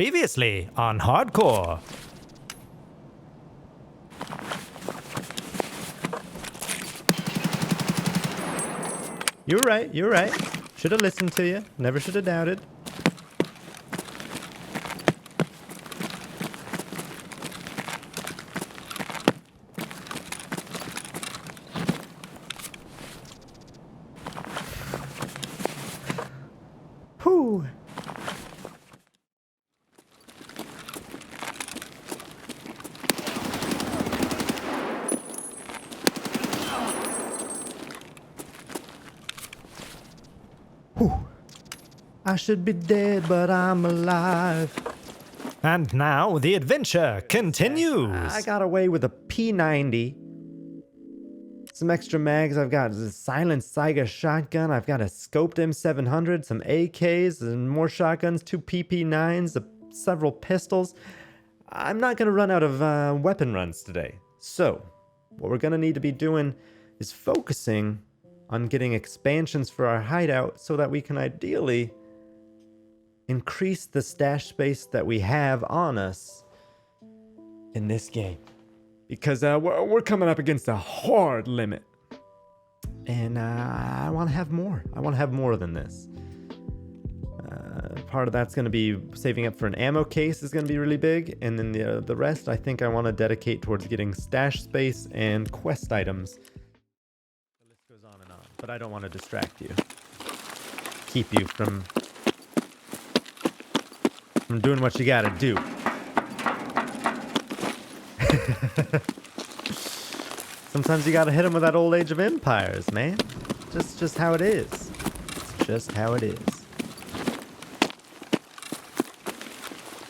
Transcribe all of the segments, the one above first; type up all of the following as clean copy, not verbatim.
Previously on Hardcore. You're right, you're right. Should have listened to you. Never should have doubted. Whew. Whew. I should be dead, but I'm alive. And now the adventure continues. I got away with a P90. Some extra mags. I've got a silent Saiga shotgun. I've got a scoped M700, some AKs, and more shotguns, 2 PP9s, several pistols. I'm not going to run out of weapon runs today. So, what we're going to need to be doing is focusing on getting expansions for our hideout so that we can ideally increase the stash space that we have on us in this game. Because we're coming up against a hard limit. And I want to have more. I want to have more than this. Part of that's going to be saving up for an ammo case is going to be really big. And then the rest I think I want to dedicate towards getting stash space and quest items. The list goes on and on. But I don't want to distract you. Keep you from doing what you got to do. Sometimes you gotta hit them with that old Age of Empires, man. Just how it is. It's just how it is.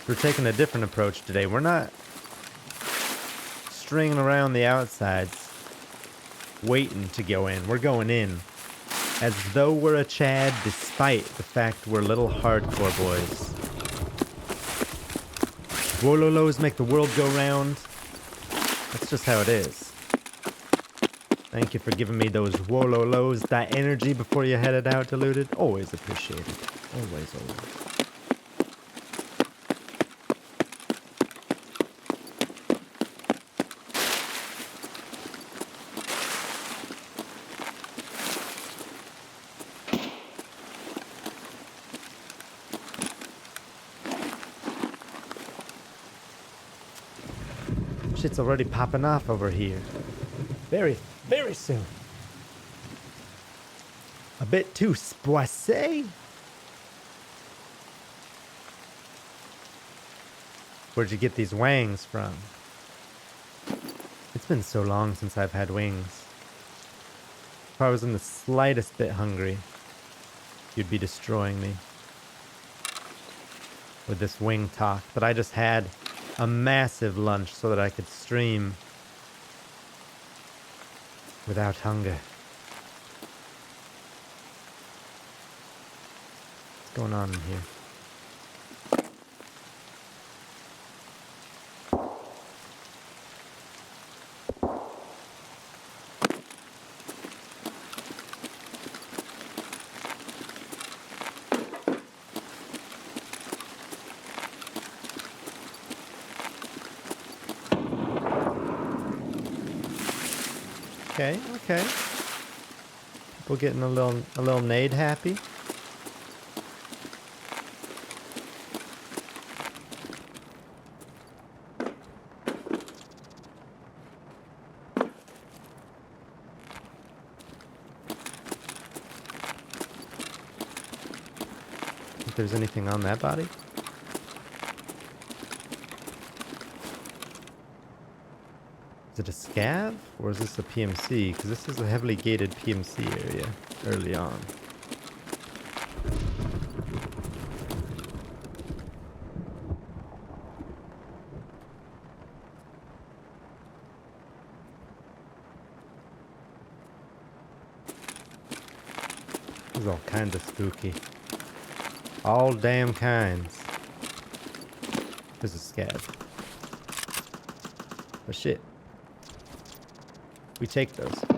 We're taking a different approach today. We're not stringing around the outsides, waiting to go in. We're going in as though we're a Chad, despite the fact we're little hardcore boys. Wololos make the world go round. That's just how it is. Thank you for giving me those wololos, that energy before you headed out, Deluded. Always appreciated. Always, always. Shit's already popping off over here. Very soon. A bit too spicy. Where'd you get these wangs from? It's been so long since I've had wings. If I was in the slightest bit hungry, you'd be destroying me with this wing talk. But I just had a massive lunch so that I could stream without hunger. What's going on in here? Okay. People getting a little nade happy. If there's anything on that body. Is it a scav, or is this a PMC? Because this is a heavily gated PMC area early on. This is all kinds of spooky. All damn kinds. This is scav. But shit. We take those. I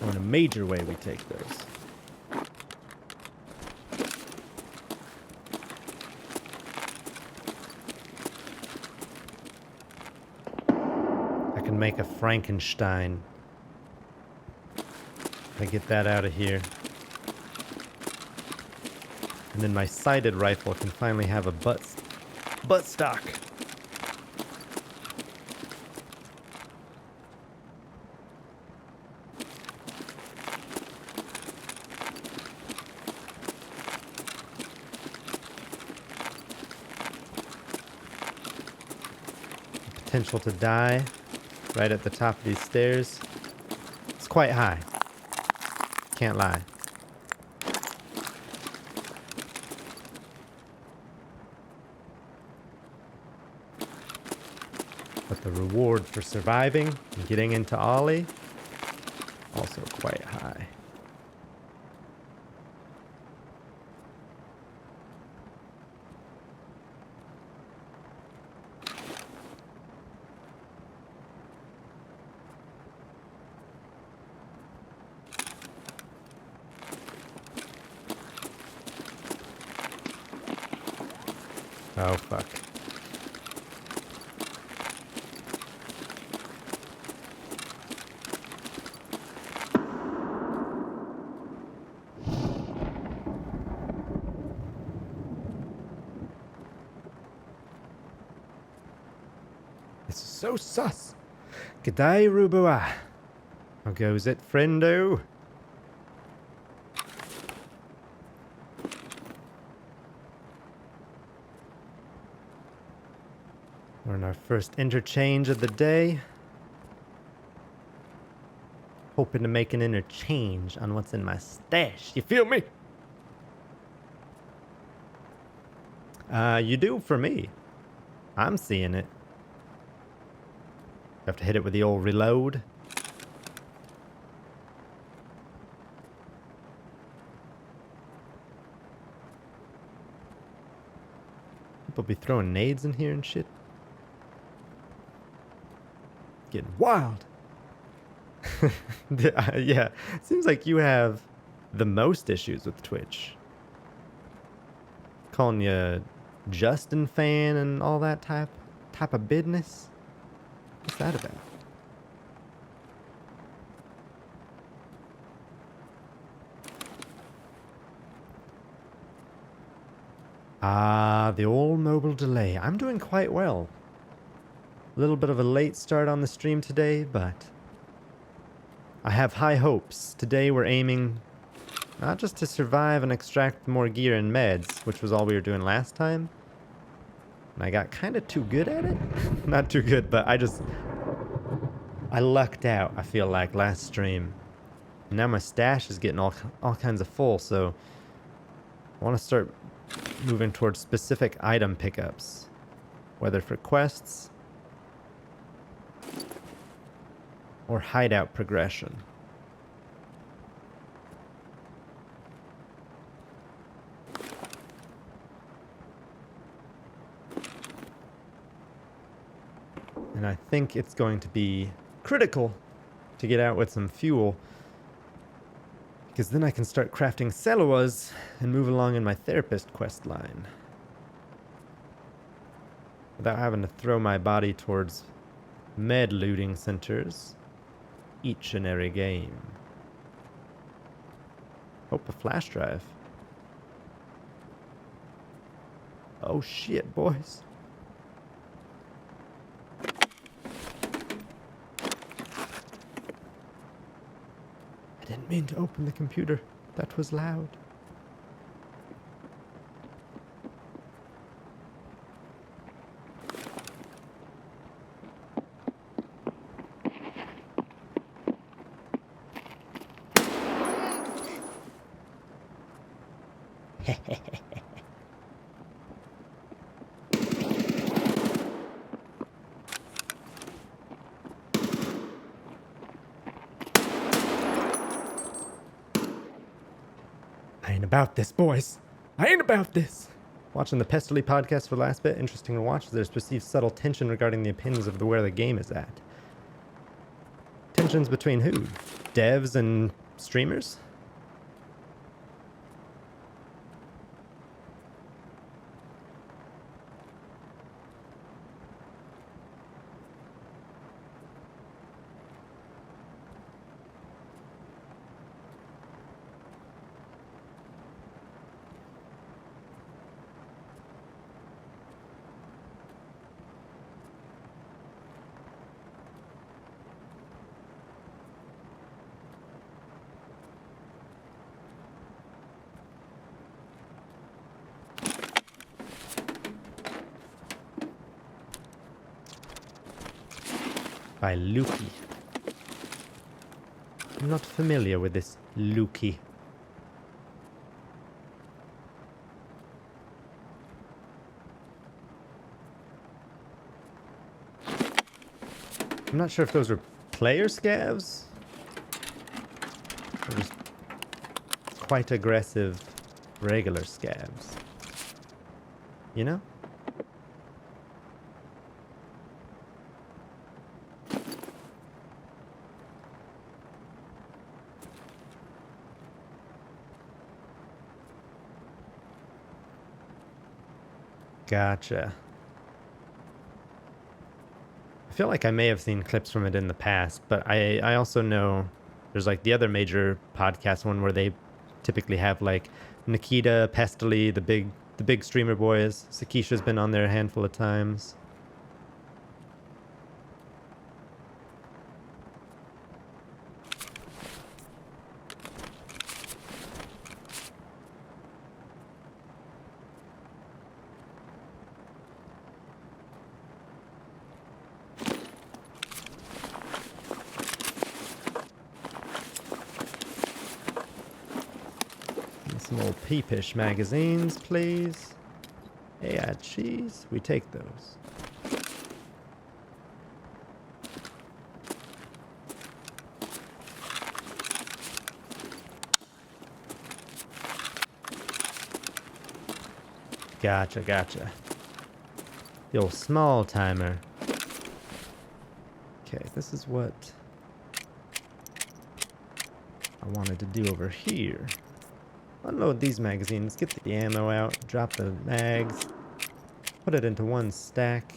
want to major way we take those. I can make a Frankenstein. I get that out of here. And then my sighted rifle can finally have a butt stock. Potential to die right at the top of these stairs. It's quite high. Can't lie. But the reward for surviving and getting into Ollie, also quite high. Oh, fuck. This is so sus. G'day, Rubua. How goes it, friendo? We're in our first interchange of the day. Hoping to make an interchange on what's in my stash. You feel me? You do for me. I'm seeing it. Have to hit it with the old reload. People be throwing nades in here and shit. Getting wild. Yeah, seems like you have the most issues with Twitch. Calling you Justin fan and all that type of business. What's that about? Ah, the old mobile delay. I'm doing quite well. A little bit of a late start on the stream today, but I have high hopes. Today we're aiming not just to survive and extract more gear and meds, which was all we were doing last time. And I got kind of too good at it. Not too good, but I lucked out, I feel like, last stream. Now my stash is getting all kinds of full, so I want to start moving towards specific item pickups, whether for quests or hideout progression. And I think it's going to be critical to get out with some fuel, because then I can start crafting Selwas and move along in my therapist quest line without having to throw my body towards med looting centers each and every game. Hope a flash drive. Oh shit, boys. I didn't mean to open the computer. That was loud. I ain't about this, boys. I ain't about this. Watching the Pestily podcast for the last bit, interesting to watch as there's perceived subtle tension regarding the opinions of where the game is at. Tensions between who? Devs and streamers. By Lukey. I'm not familiar with this Lukey. I'm not sure if those were player scavs or just quite aggressive regular scavs. You know? Gotcha. I feel like I may have seen clips from it in the past, but I also know there's like the other major podcast one where they typically have like Nikita, Pestily, the big streamer boys. Sakisha's been on there a handful of times. Some old peepish magazines, please. Yeah, cheese. We take those. Gotcha, gotcha. The old small timer. Okay, this is what I wanted to do over here. Unload these magazines, get the ammo out, drop the mags, put it into one stack.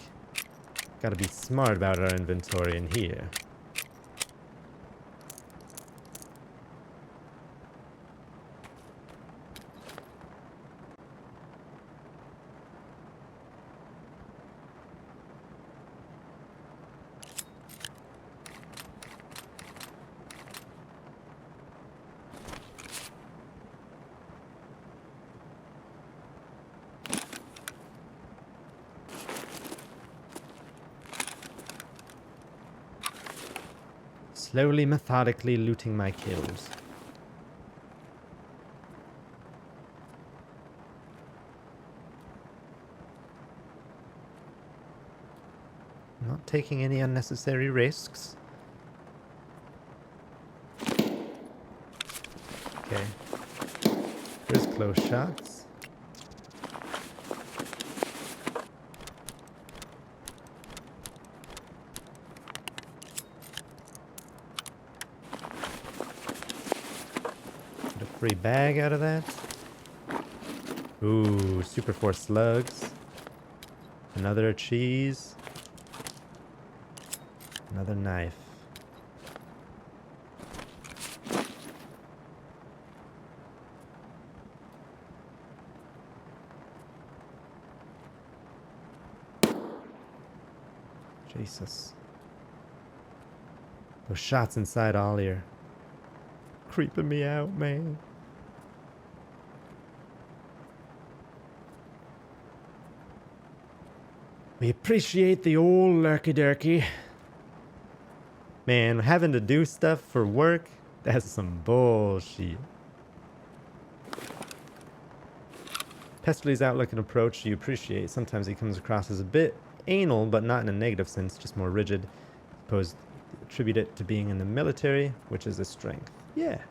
Gotta be smart about our inventory in here. Slowly, methodically looting my kills. Not taking any unnecessary risks. Okay. There's close shots. Free bag out of that. Ooh, Super Force slugs. Another cheese. Another knife. Jesus. Those shots inside Ollie are creeping me out, man. We appreciate the old lurky-durky. Man, having to do stuff for work, that's some bullshit. Pestrily's outlook and approach you appreciate. Sometimes he comes across as a bit anal, but not in a negative sense, just more rigid. Suppose attribute it to being in the military, which is a strength. Yeah,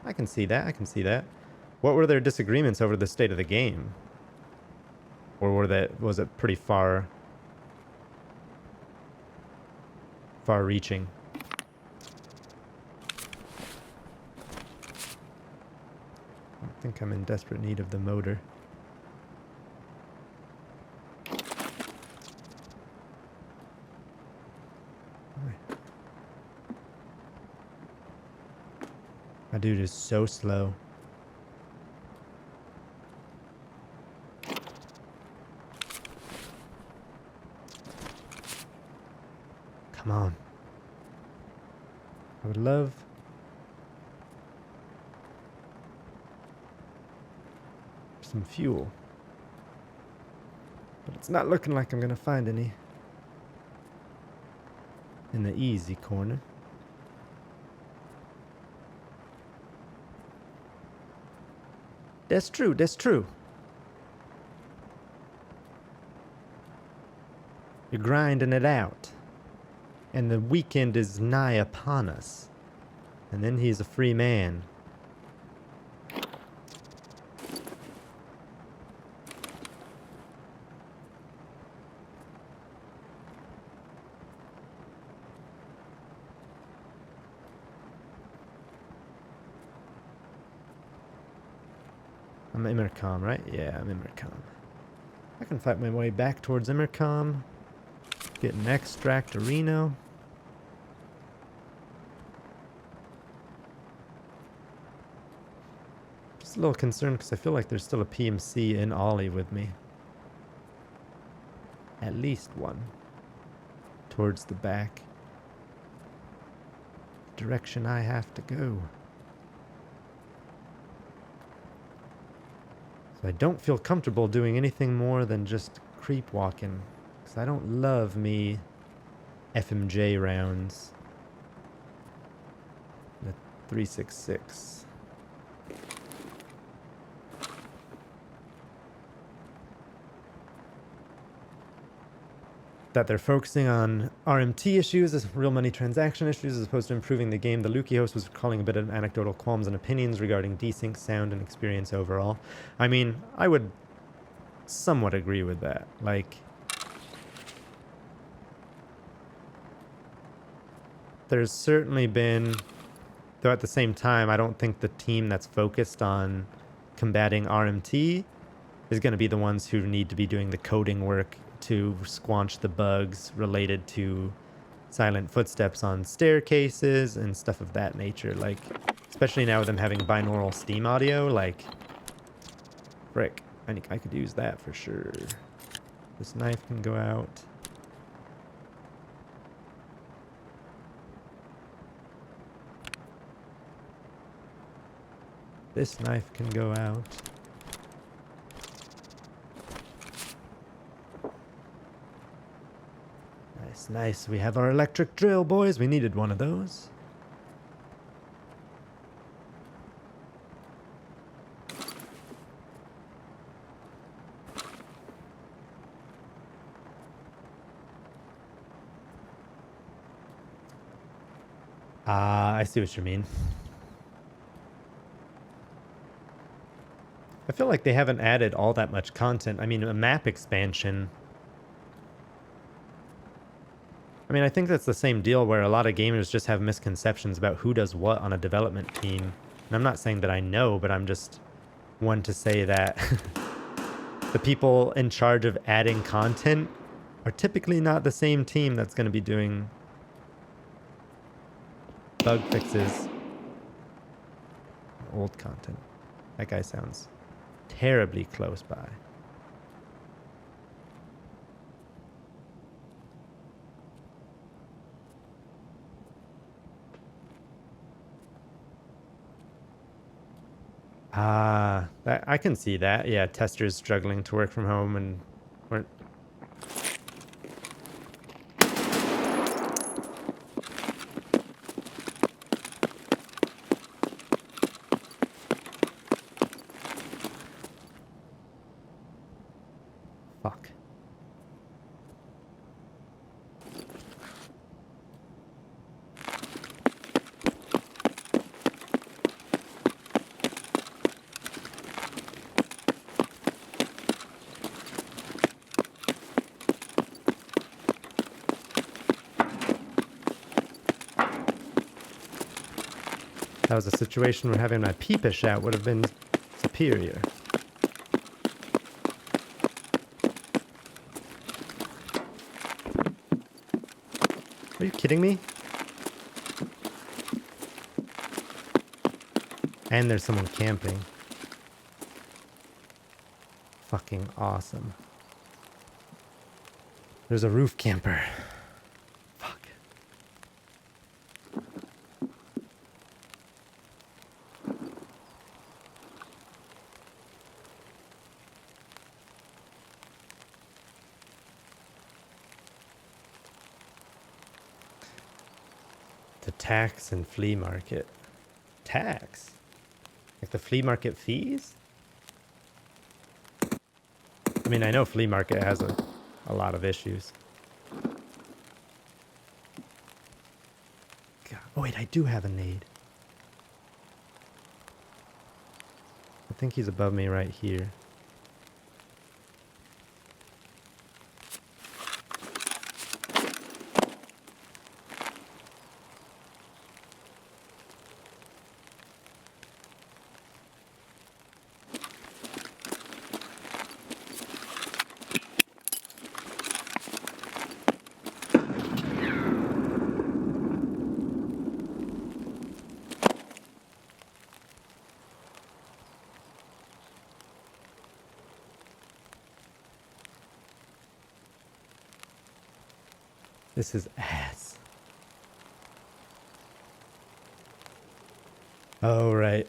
I can see that, I can see that. What were their disagreements over the state of the game? Or was it pretty far-reaching? think I'm in desperate need of the motor. My dude is so slow. Come on. I would love some fuel. But it's not looking like I'm gonna find any in the easy corner. That's true, that's true. You're grinding it out. And the weekend is nigh upon us. And then he's a free man. I'm Immercom, right? Yeah, I'm Immercom. I can fight my way back towards Immercom. Get an extract to Reno. Just a little concerned because I feel like there's still a PMC in Ollie with me. At least one. Towards the back. Direction I have to go. So I don't feel comfortable doing anything more than just creep walking. Because I don't love me FMJ rounds. The 366. That they're focusing on RMT issues, as real money transaction issues, as opposed to improving the game. The Lukey host was calling a bit of anecdotal qualms and opinions regarding desync sound and experience overall. I mean, I would somewhat agree with that. Like, there's certainly been, though at the same time, I don't think the team that's focused on combating RMT is going to be the ones who need to be doing the coding work to squanch the bugs related to silent footsteps on staircases and stuff of that nature. Like, especially now with them having binaural Steam audio, like, frick, I could use that for sure. This knife can go out. This knife can go out. Nice, nice. We have our electric drill, boys. We needed one of those. I see what you mean. I feel like they haven't added all that much content. I mean, a map expansion. I mean, I think that's the same deal where a lot of gamers just have misconceptions about who does what on a development team. And I'm not saying that I know, but I'm just one to say that the people in charge of adding content are typically not the same team that's going to be doing bug fixes. Old content. That guy sounds terribly close by. I can see that. Yeah, testers struggling to work from home and weren't. Fuck. That was a situation where having my peepish out would have been superior. Are you kidding me? And there's someone camping. Fucking awesome. There's a roof camper. Fuck. The tax and flea market. Tax? Like the flea market fees? I mean, I know flea market has a lot of issues. God. Oh wait, I do have a nade. I think he's above me right here. This is ass. Oh, right.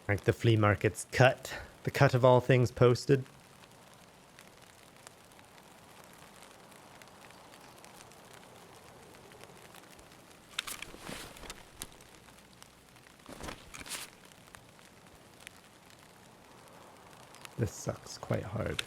Like the flea market's cut. The cut of all things posted. This sucks quite hard.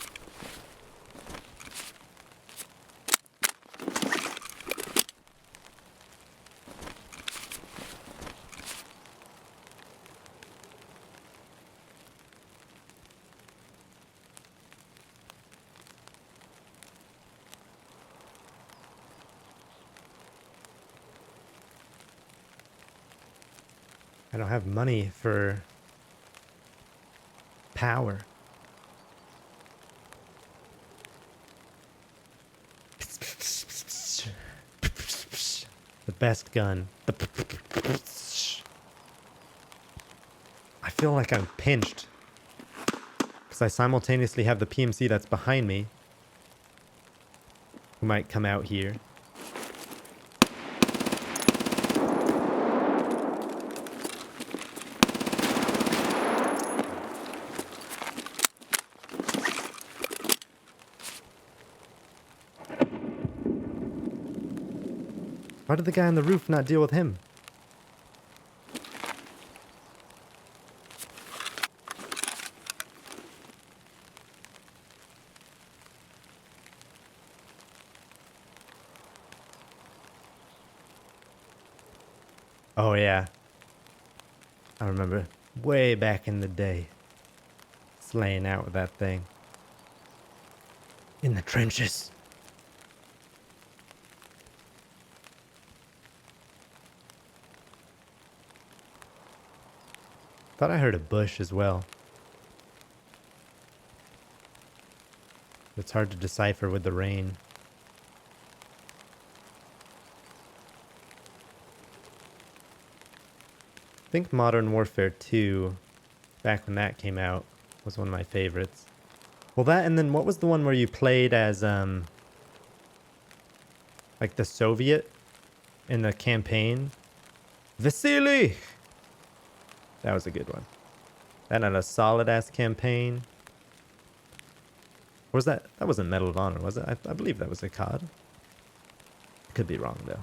I don't have money for power. The best gun. I feel like I'm pinched. Because I simultaneously have the PMC that's behind me, who might come out here. Why did the guy on the roof not deal with him? Oh yeah. I remember way back in the day slaying out with that thing. In the trenches. Thought I heard a bush as well. It's hard to decipher with the rain. I think Modern Warfare 2, back when that came out, was one of my favorites. Well, that, and then what was the one where you played as, like the Soviet in the campaign? Vasily! That was a good one. That had a solid-ass campaign. Or was that... That wasn't Medal of Honor, was it? I believe that was a COD. Could be wrong, though.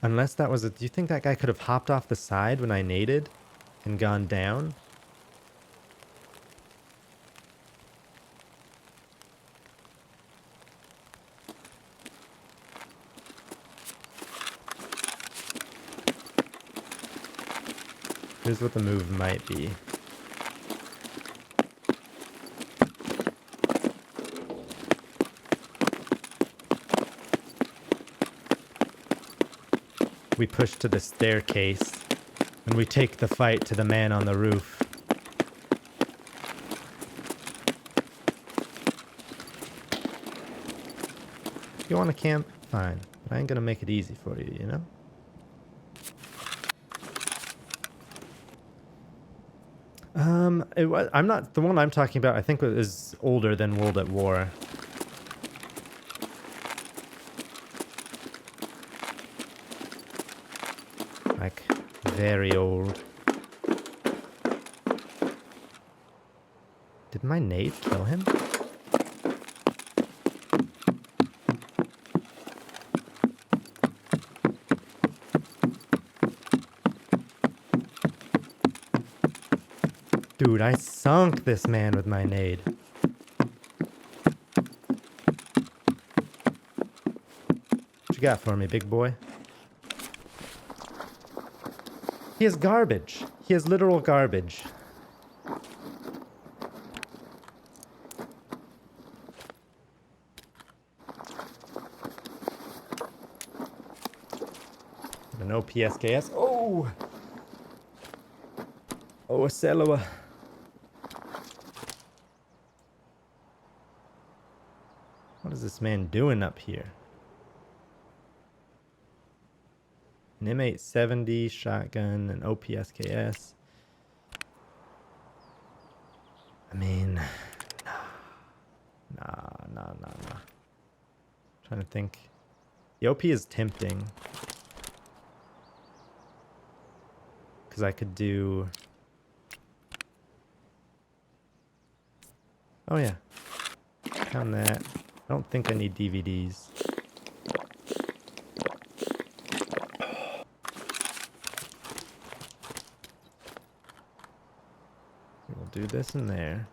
Unless that was a... Do you think that guy could have hopped off the side when I naded and gone down? Here's what the move might be. We push to the staircase, and we take the fight to the man on the roof. If you want to camp, fine. But I ain't gonna make it easy for you, you know? I'm not, the one I'm talking about, I think is older than World at War. Like, very old. Did my nade kill him? Dude, I sunk this man with my nade. What you got for me, big boy? He has garbage. He has literal garbage. No PSKS. Oh! Oh, a Selwa. What is this man doing up here? An M870 shotgun, an OPSKS. I mean, nah. Trying to think. The OP is tempting. Because I could do... Oh yeah. Count that. I don't think I need DVDs. We'll do this in there.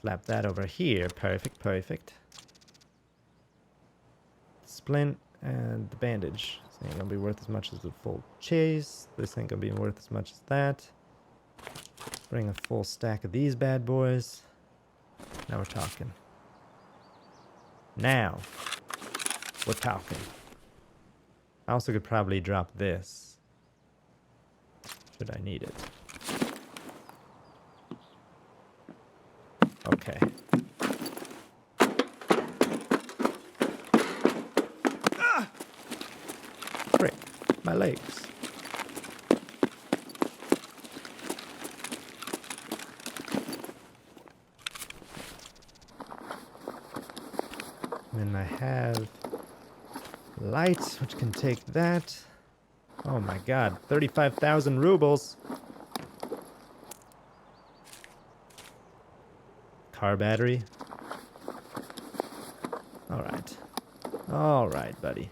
Slap that over here. Perfect. Splint and the bandage. This ain't gonna be worth as much as the full chase. This ain't gonna be worth as much as that. Bring a full stack of these bad boys. Now we're talking. Now we're talking. I also could probably drop this. Should I need it? Okay. Ah! Frick, my legs. And I have lights, which can take that. Oh my god, 35,000 rubles. Car battery. Alright, buddy.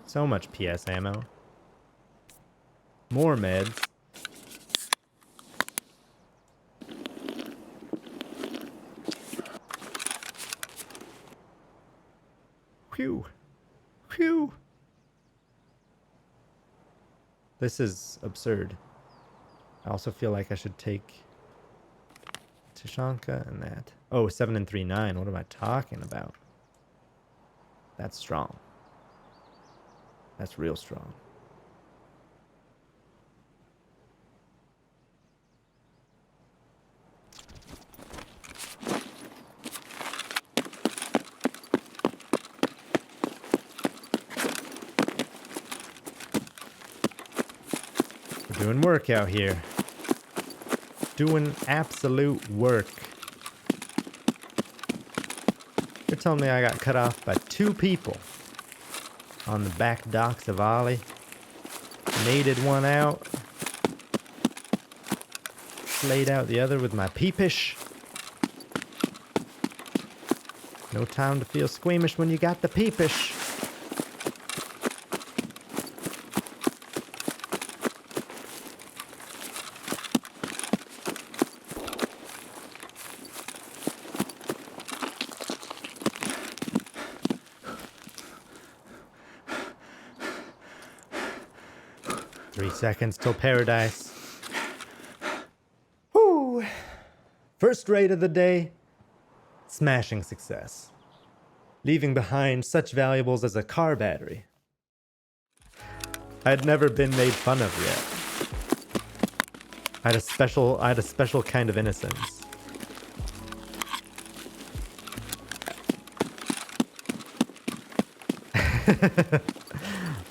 So much PS ammo. More meds. Phew. This is absurd. I also feel like I should take Tishanka and that. Oh, 7 and 3-9. What am I talking about? That's strong. That's real strong. Doing work out here. Doing absolute work. You're telling me I got cut off by 2 people on the back docks of Ollie. Naded one out. Slayed out the other with my peepish. No time to feel squeamish when you got the peepish. 3 seconds till paradise. Woo! First raid of the day. Smashing success. Leaving behind such valuables as a car battery. I'd never been made fun of yet. I had a special kind of innocence.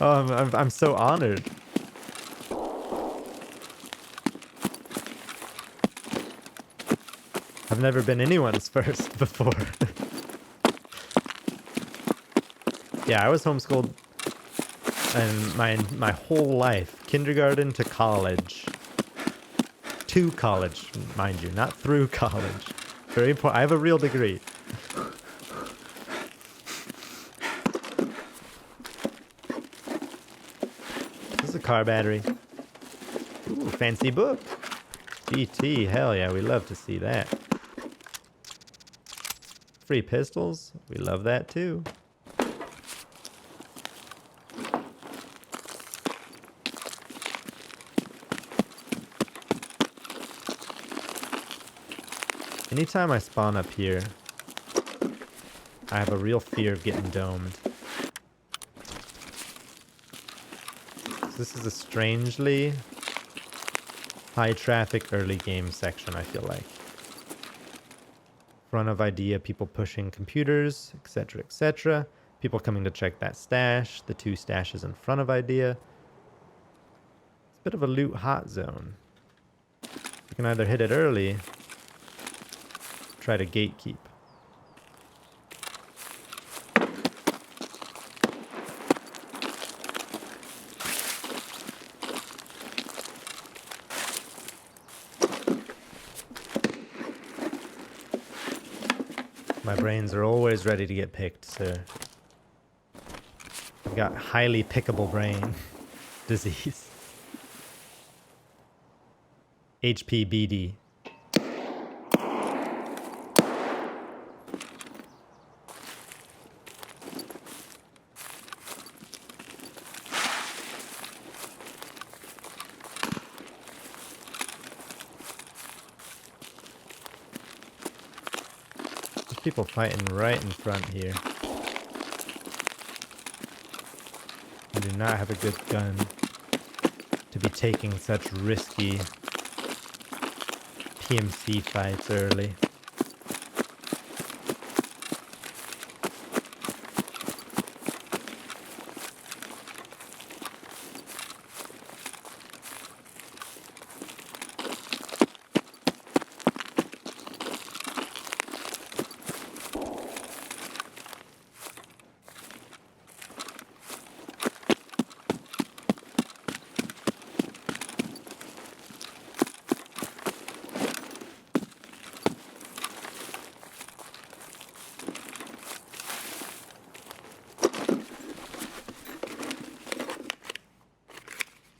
Oh, I'm so honored. I've never been anyone's first before. Yeah, I was homeschooled and my whole life, kindergarten to college. To college, mind you, not through college. Very important. I have a real degree. This is a car battery. Ooh, fancy book. GT, hell yeah, we love to see that. Free pistols, we love that too. Anytime I spawn up here, I have a real fear of getting domed. This is a strangely high traffic early game section, I feel like. Front of idea, people pushing computers, etc., etc. People coming to check that stash, the 2 stashes in front of idea. It's a bit of a loot hot zone. You can either hit it early, try to gatekeep. My brains are always ready to get picked, so I've got highly pickable brain disease. HPBD. People fighting right in front here. I do not have a good gun to be taking such risky PMC fights early.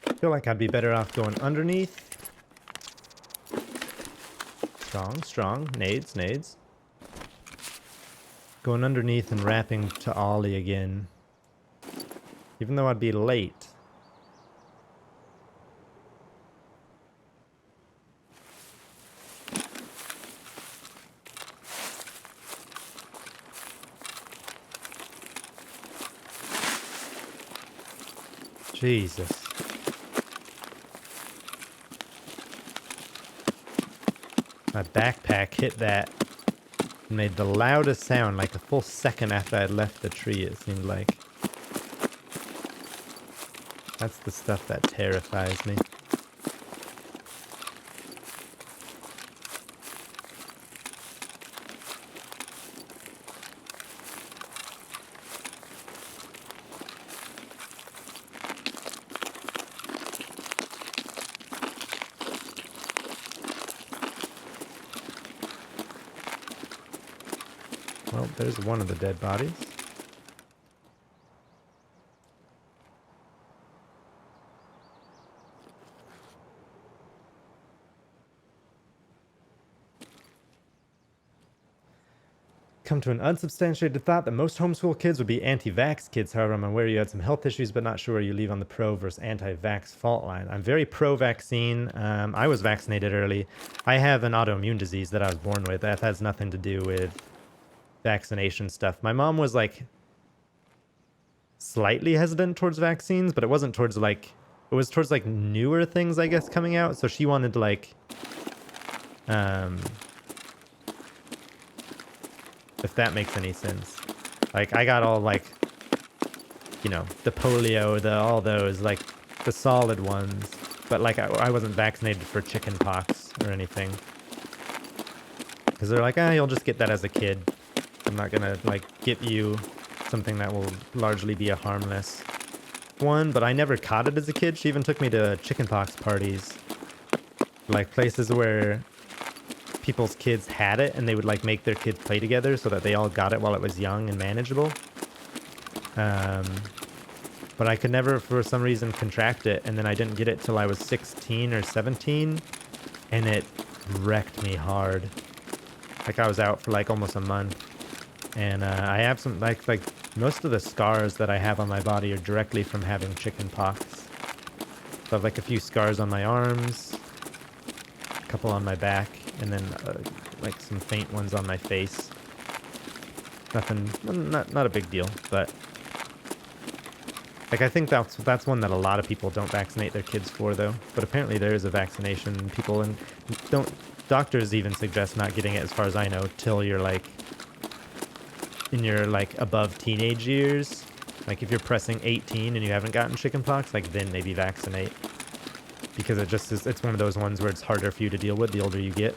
I feel like I'd be better off going underneath. Strong, strong. Nades, nades. Going underneath and wrapping to ollie again. Even though I'd be late. Jesus. My backpack hit that and made the loudest sound like a full second after I'd left the tree, it seemed like. That's the stuff that terrifies me. Well, there's one of the dead bodies. Come to an unsubstantiated thought that most homeschool kids would be anti-vax kids. However, I'm aware you had some health issues, but not sure where you leave on the pro versus anti-vax fault line. I'm very pro-vaccine. I was vaccinated early. I have an autoimmune disease that I was born with. That has nothing to do with vaccination stuff. My mom was like slightly hesitant towards vaccines, but it wasn't towards like, it was towards like newer things, I guess, coming out. So she wanted to like, if that makes any sense. Like, I got all, like, you know, the polio, all those, like, the solid ones. But, like, I wasn't vaccinated for chicken pox or anything. Because they're like, you'll just get that as a kid. I'm not gonna, like, get you something that will largely be a harmless one. But I never caught it as a kid. She even took me to chicken pox parties. Like, places where people's kids had it, and they would like make their kids play together so that they all got it while it was young and manageable. But I could never, for some reason, contract it, and then I didn't get it till I was 16 or 17, and it wrecked me hard. Like, I was out for like almost a month, and I have some like most of the scars that I have on my body are directly from having chicken pox. So I have like a few scars on my arms, a couple on my back, and then like some faint ones on my face. Nothing, not a big deal, but like I think that's one that a lot of people don't vaccinate their kids for though. But apparently there is a vaccination. People and doctors even suggest not getting it, as far as I know, till you're like in your like above teenage years. Like if you're pressing 18 and you haven't gotten chickenpox, like then maybe vaccinate. Because it just is, it's one of those ones where it's harder for you to deal with the older you get.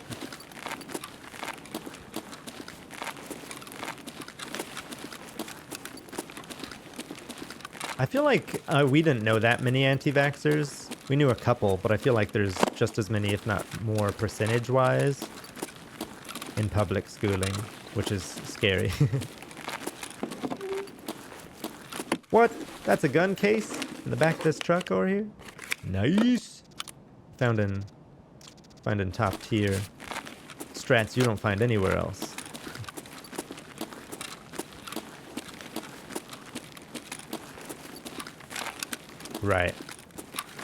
I feel like we didn't know that many anti-vaxxers. We knew a couple, but I feel like there's just as many, if not more, percentage-wise in public schooling, which is scary. What? That's a gun case in the back of this truck over here? Nice. Found in top tier strats you don't find anywhere else. Right.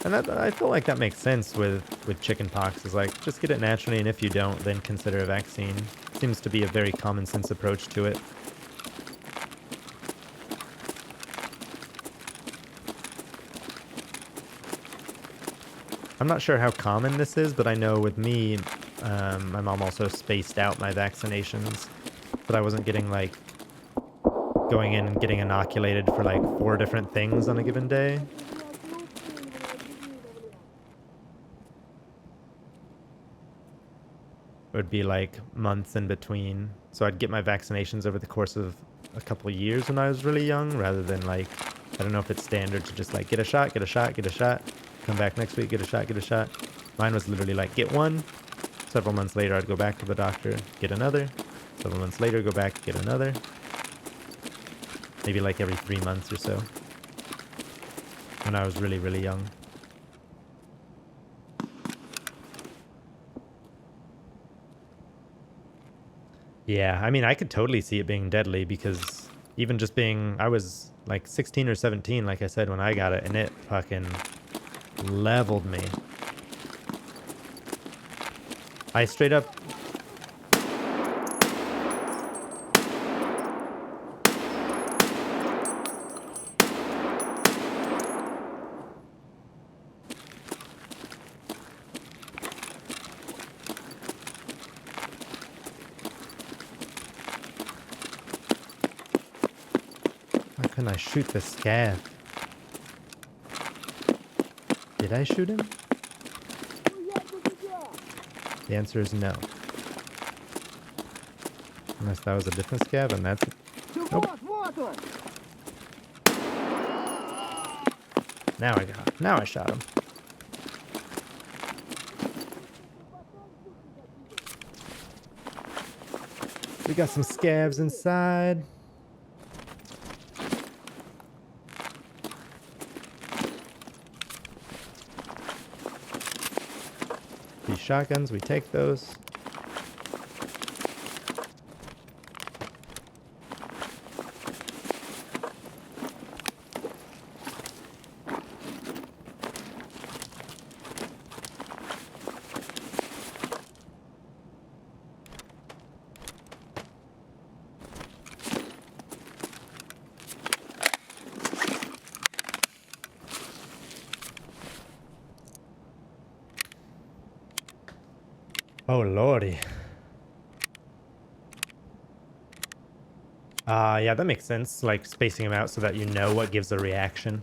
And that, I feel like that makes sense with chickenpox. Is like, just get it naturally, and if you don't, then consider a vaccine. Seems to be a very common sense approach to it. I'm not sure how common this is, but I know with me, my mom also spaced out my vaccinations, but I wasn't getting like going in and getting inoculated for like 4 different things on a given day. It would be like months in between. So I'd get my vaccinations over the course of a couple of years when I was really young, rather than like, I don't know if it's standard to just like get a shot, get a shot, get a shot, come back next week, get a shot, get a shot. Mine was literally like, get one. Several months later, I'd go back to the doctor, get another. Several months later, go back, get another. Maybe like every 3 months or so. When I was really, really young. Yeah, I mean, I could totally see it being deadly, because even just being, I was like 16 or 17, like I said, when I got it, and it fucking leveled me. I straight up... Why couldn't I shoot the scav? Did I shoot him? The answer is no. Unless that was a different scav, and that's... Nope. Now I shot him. We got some scavs inside. These shotguns, we take those. Oh, lordy. Yeah, that makes sense. Like, spacing them out so that you know what gives a reaction.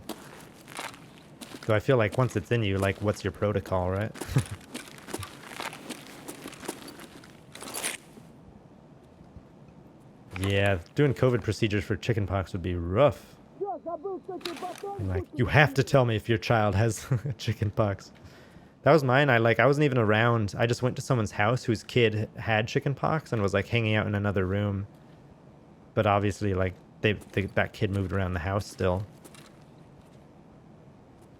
So I feel like once it's in you, like, what's your protocol, right? Yeah, doing COVID procedures for chickenpox would be rough. And like, you have to tell me if your child has chickenpox. That was mine. I wasn't even around. I just went to someone's house whose kid had chickenpox and was like hanging out in another room. But obviously, like, that kid moved around the house still.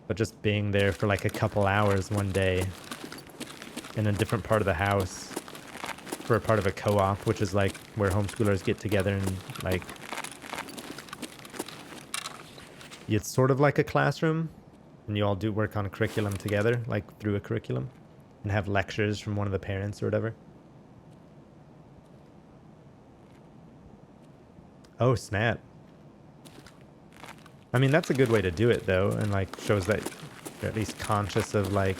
But just being there for like a couple hours one day in a different part of the house for a part of a co-op, which is like where homeschoolers get together and like, it's sort of like a classroom and you all do work on a curriculum together, like through a curriculum, and have lectures from one of the parents or whatever. Oh, snap. I mean, that's a good way to do it though, and like shows that you're at least conscious of like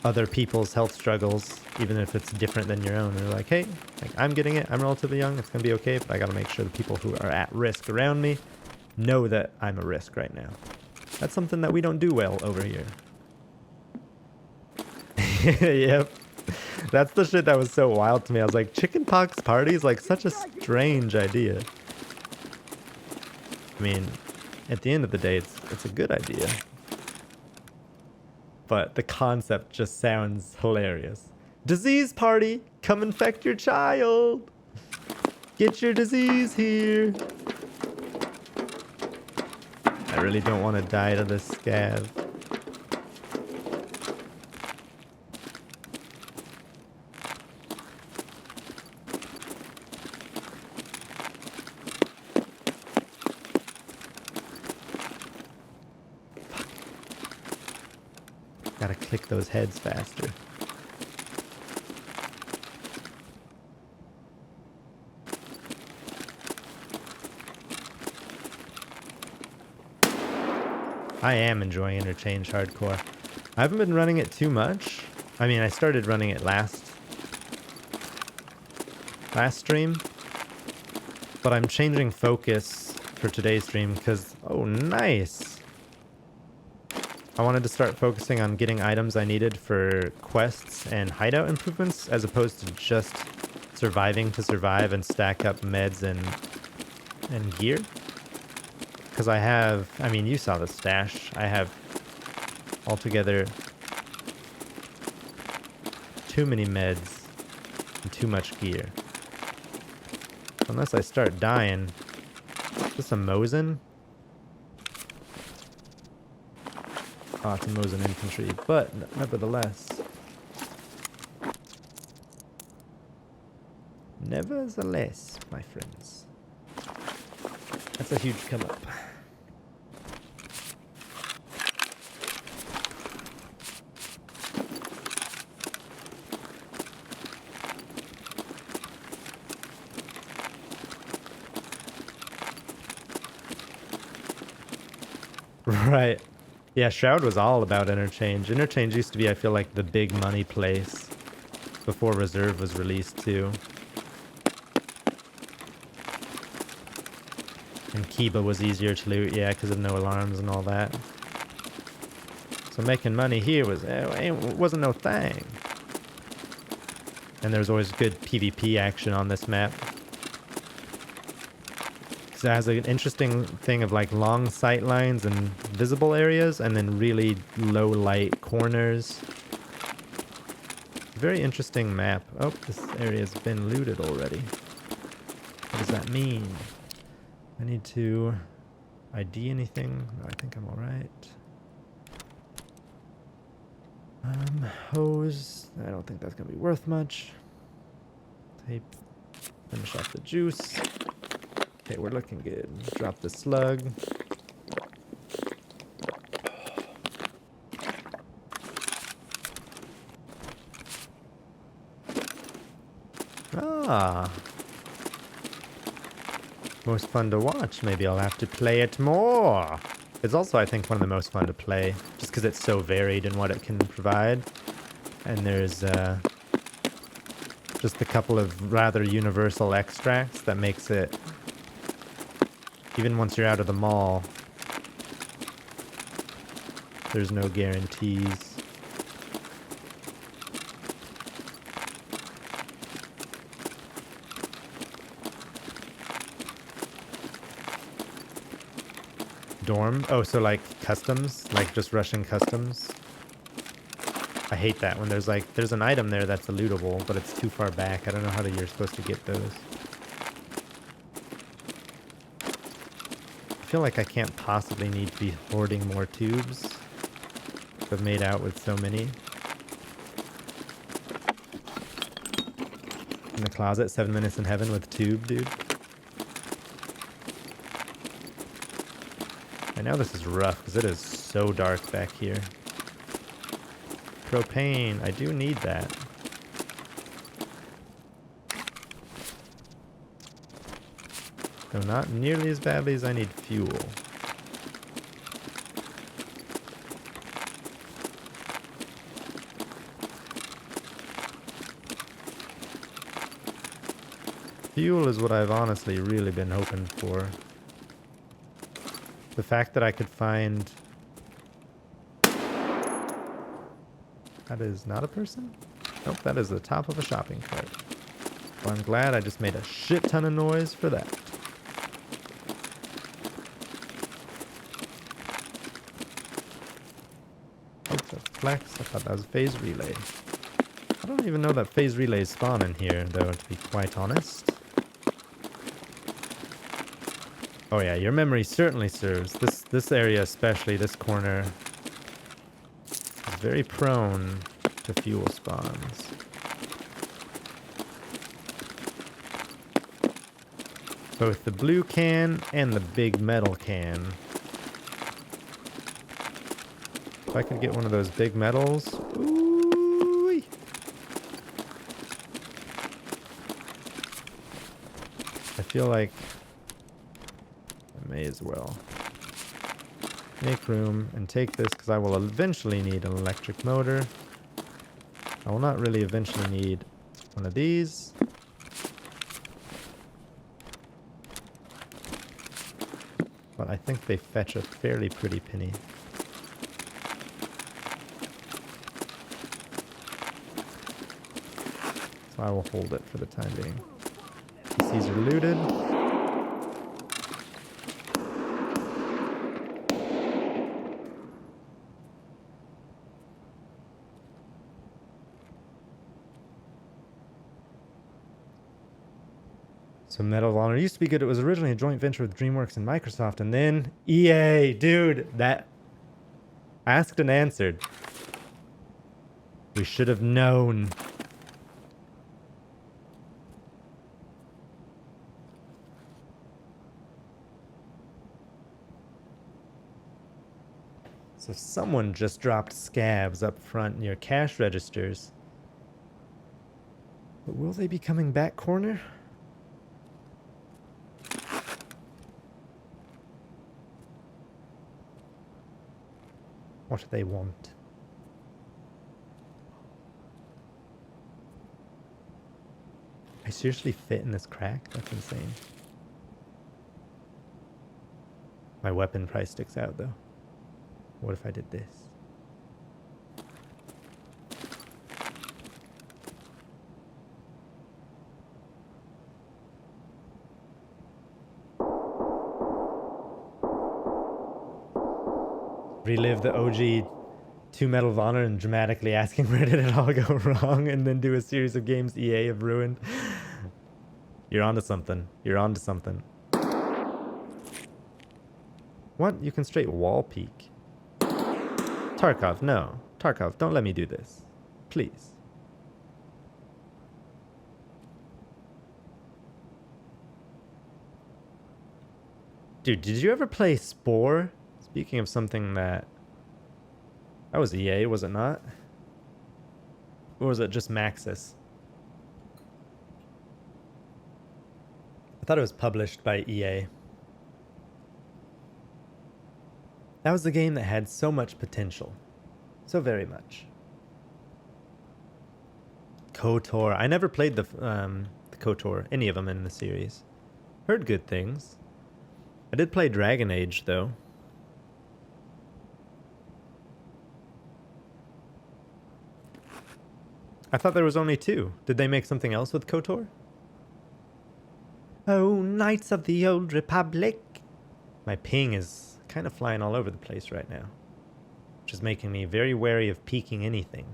other people's health struggles, even if it's different than your own. You're like, hey, like, I'm getting it, I'm relatively young, it's gonna be okay, but I gotta make sure the people who are at risk around me know that I'm a risk right now. That's something that we don't do well over here. Yep. That's the shit that was so wild to me. I was like, chickenpox parties, like, such a strange idea. I mean, at the end of the day, it's a good idea. But the concept just sounds hilarious. Disease party! Come infect your child! Get your disease here! I really don't want to die to this scav. Gotta click those heads faster. I am enjoying Interchange Hardcore. I haven't been running it too much. I mean, I started running it last stream, but I'm changing focus for today's stream because, oh, nice. I wanted to start focusing on getting items I needed for quests and hideout improvements, as opposed to just surviving to survive and stack up meds and gear. Because I have, I mean, you saw the stash. I have altogether too many meds and too much gear. Unless I start dying. Is this a Mosin? Oh, it's a Mosin infantry, but nevertheless. Nevertheless, my friends. That's a huge come up. Right. Yeah, Shroud was all about Interchange. Interchange used to be, I feel like, the big money place before Reserve was released too. And Kiba was easier to loot, yeah, because of no alarms and all that. So making money here wasn't no thing. And there was always good PvP action on this map. Because it has an interesting thing of like long sight lines and visible areas, and then really low light corners. Very interesting map. Oh, this area's been looted already. What does that mean? I need to ID anything? I think I'm alright. Hose. I don't think that's gonna be worth much. Tape. Finish off the juice. Okay, we're looking good. Drop the slug. Ah. Most fun to watch. Maybe I'll have to play it more. It's also, I think, one of the most fun to play, just because it's so varied in what it can provide. And there's just a couple of rather universal extracts that makes it, even once you're out of the mall, there's no guarantees. Dorm? Oh, so like customs? Like just Russian customs? I hate that when there's an item there that's a lootable, but it's too far back. I don't know how you're supposed to get those. I feel like I can't possibly need to be hoarding more tubes. I've made out with so many. In the closet, 7 minutes in heaven with tube, dude. I know this is rough because it is so dark back here. Propane, I do need that. Though not nearly as badly as I need fuel. Fuel is what I've honestly really been hoping for. The fact that I could find... That is not a person? Nope, that is the top of a shopping cart. Well, I'm glad I just made a shit ton of noise for that. Oops, that's flex. I thought that was phase relay. I don't even know that phase relays spawn in here, though, to be quite honest. Oh yeah, your memory certainly serves. This area especially, this corner, is very prone to fuel spawns. Both the blue can and the big metal can. If I could get one of those big metals. Ooh-wee. I feel like I may as well make room and take this because I will eventually need an electric motor. I will not really eventually need one of these. But I think they fetch a fairly pretty penny. So I will hold it for the time being. PCs are looted. So Medal of Honor used to be good. It was originally a joint venture with DreamWorks and Microsoft, and then EA. Dude, that asked and answered. We should have known. So someone just dropped scabs up front near cash registers. But will they be coming back corner? What do they want? I seriously fit in this crack? That's insane. My weapon probably sticks out though. What if I did this? Relive the OG 2 Medal of Honor and dramatically asking where did it all go wrong and then do a series of games EA have ruined. You're onto something. You're onto something. What? You can straight wall peek. Tarkov, no. Tarkov, don't let me do this. Please. Dude, did you ever play Spore? Speaking of something that was EA, was it not? Or was it just Maxis? I thought it was published by EA. That was the game that had so much potential. So very much. KOTOR. I never played the KOTOR, any of them in the series. Heard good things. I did play Dragon Age, though. I thought there was only 2. Did they make something else with KOTOR? Oh, Knights of the Old Republic. My ping is kind of flying all over the place right now, which is making me very wary of peeking anything.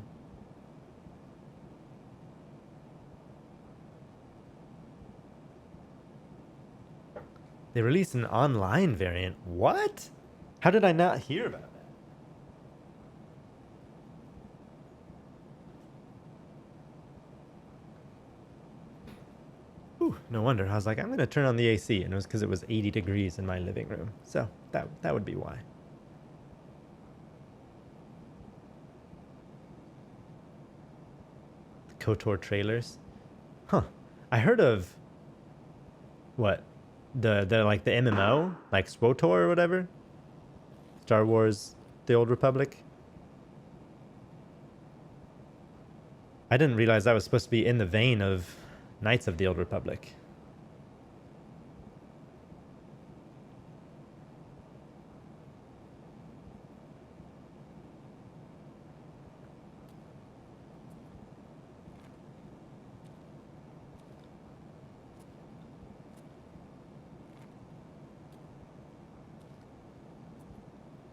They released an online variant. What? How did I not hear about that? Whew, no wonder. I was like, I'm going to turn on the AC, and it was because it was 80 degrees in my living room. So that would be why. The KOTOR trailers. Huh. I heard of what? The like the MMO, like SWTOR or whatever. Star Wars The Old Republic. I didn't realize that was supposed to be in the vein of Knights of the Old Republic.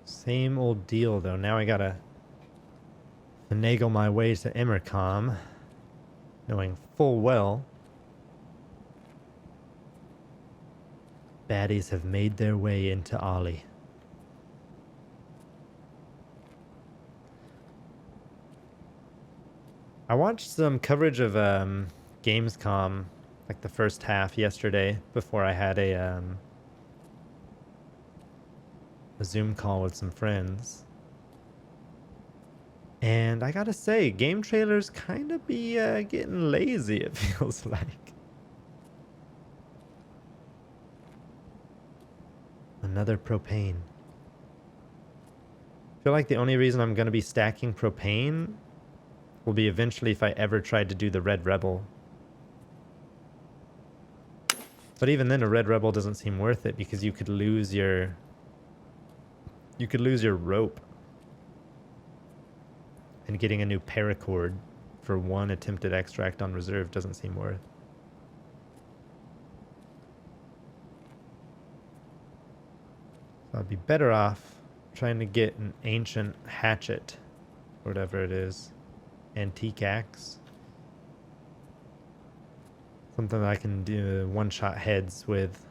Same old deal, though. Now I gotta finagle my way to Emercom, knowing full well baddies have made their way into Ollie. I watched some coverage of Gamescom, like the first half yesterday, before I had a Zoom call with some friends. And I gotta say, game trailers kind of be getting lazy, it feels like. Another propane. I feel like the only reason I'm gonna be stacking propane will be eventually if I ever tried to do the Red Rebel. But even then, a Red Rebel doesn't seem worth it because you could lose your rope. And getting a new paracord for one attempted extract on reserve doesn't seem worth. So I'd be better off trying to get an ancient hatchet, whatever it is, antique axe. Something that I can do one-shot heads with.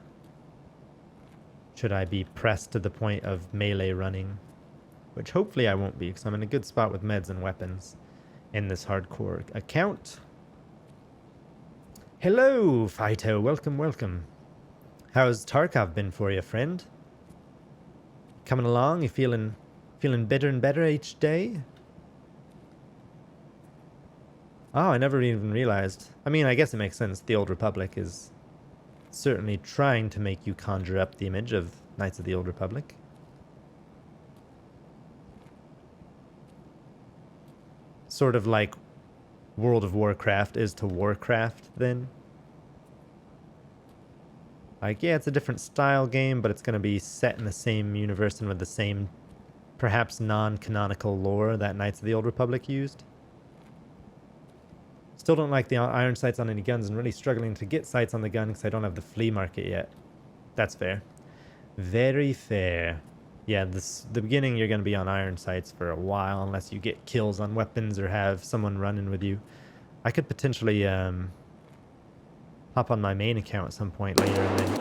Should I be pressed to the point of melee running, which hopefully I won't be because I'm in a good spot with meds and weapons in this hardcore account. Hello, Phyto. Welcome, welcome. How's Tarkov been for you, friend? Coming along? You feeling better and better each day? Oh, I never even realized. I mean, I guess it makes sense. The Old Republic is certainly trying to make you conjure up the image of Knights of the Old Republic. Sort of like World of Warcraft is to Warcraft, then. Like, yeah, it's a different style game, but it's going to be set in the same universe and with the same, perhaps non-canonical lore that Knights of the Old Republic used. Still don't like the iron sights on any guns and really struggling to get sights on the gun because I don't have the flea market yet. That's fair. Very fair. Yeah, the beginning you're going to be on iron sights for a while unless you get kills on weapons or have someone running with you. I could potentially hop on my main account at some point later and then...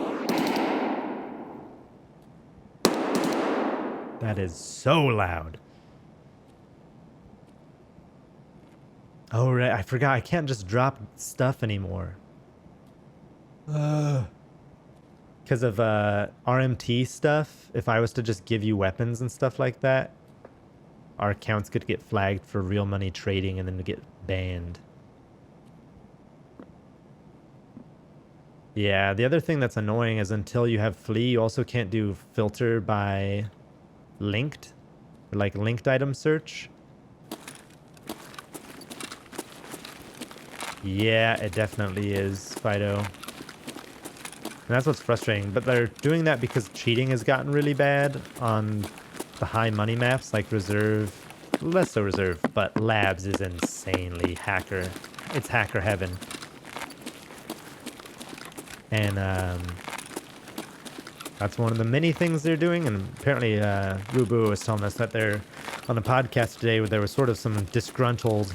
That is so loud. Oh, right. I forgot. I can't just drop stuff anymore. Because of RMT stuff, if I was to just give you weapons and stuff like that, our accounts could get flagged for real money trading and then get banned. Yeah, the other thing that's annoying is until you have Flea, you also can't do filter by linked, or like linked item search. Yeah, it definitely is, Fido. And that's what's frustrating. But they're doing that because cheating has gotten really bad on the high money maps, like Reserve. Less so Reserve, but Labs is insanely hacker. It's hacker heaven. And that's one of the many things they're doing. And apparently Roubles was telling us that they're on a podcast today where there was sort of some disgruntled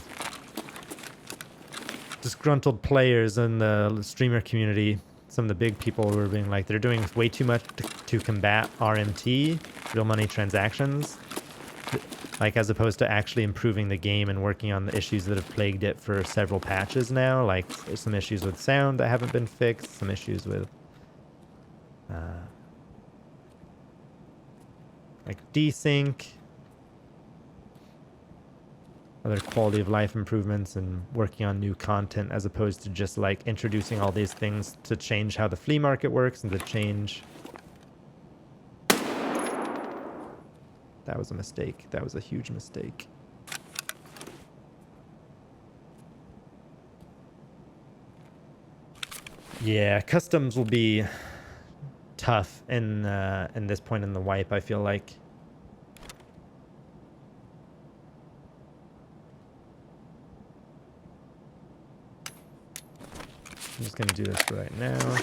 players in the streamer community. Some of the big people were being like, they're doing way too much to combat RMT, real money transactions, like as opposed to actually improving the game and working on the issues that have plagued it for several patches now. Like there's some issues with sound that haven't been fixed, some issues with like desync, other quality of life improvements, and working on new content as opposed to just like introducing all these things to change how the flea market works and to change. That was a mistake. That was a huge mistake. Yeah, customs will be tough in this point in the wipe, I feel like. I'm just going to do this right now.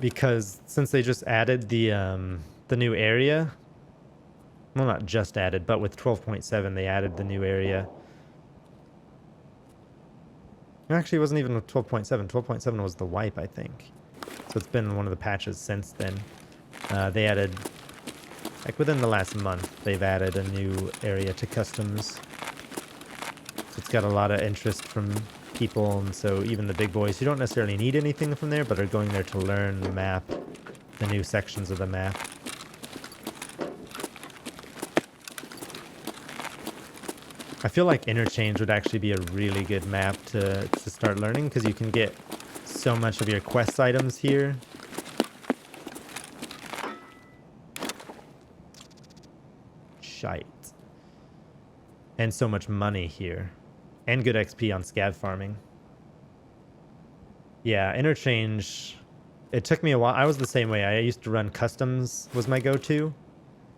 Because since they just added the new area, well, not just added, but with 12.7 they added the new area. Actually, it wasn't even with 12.7. 12.7 was the wipe, I think. So it's been one of the patches since then. They added, like within the last month, they've added a new area to customs. So it's got a lot of interest from people, and so even the big boys who don't necessarily need anything from there, but are going there to learn the map, the new sections of the map. I feel like Interchange would actually be a really good map to start learning, because you can get so much of your quest items here. Shite. And so much money here. And good XP on scav farming. Yeah, Interchange, it took me a while. I was the same way. I used to run customs was my go-to.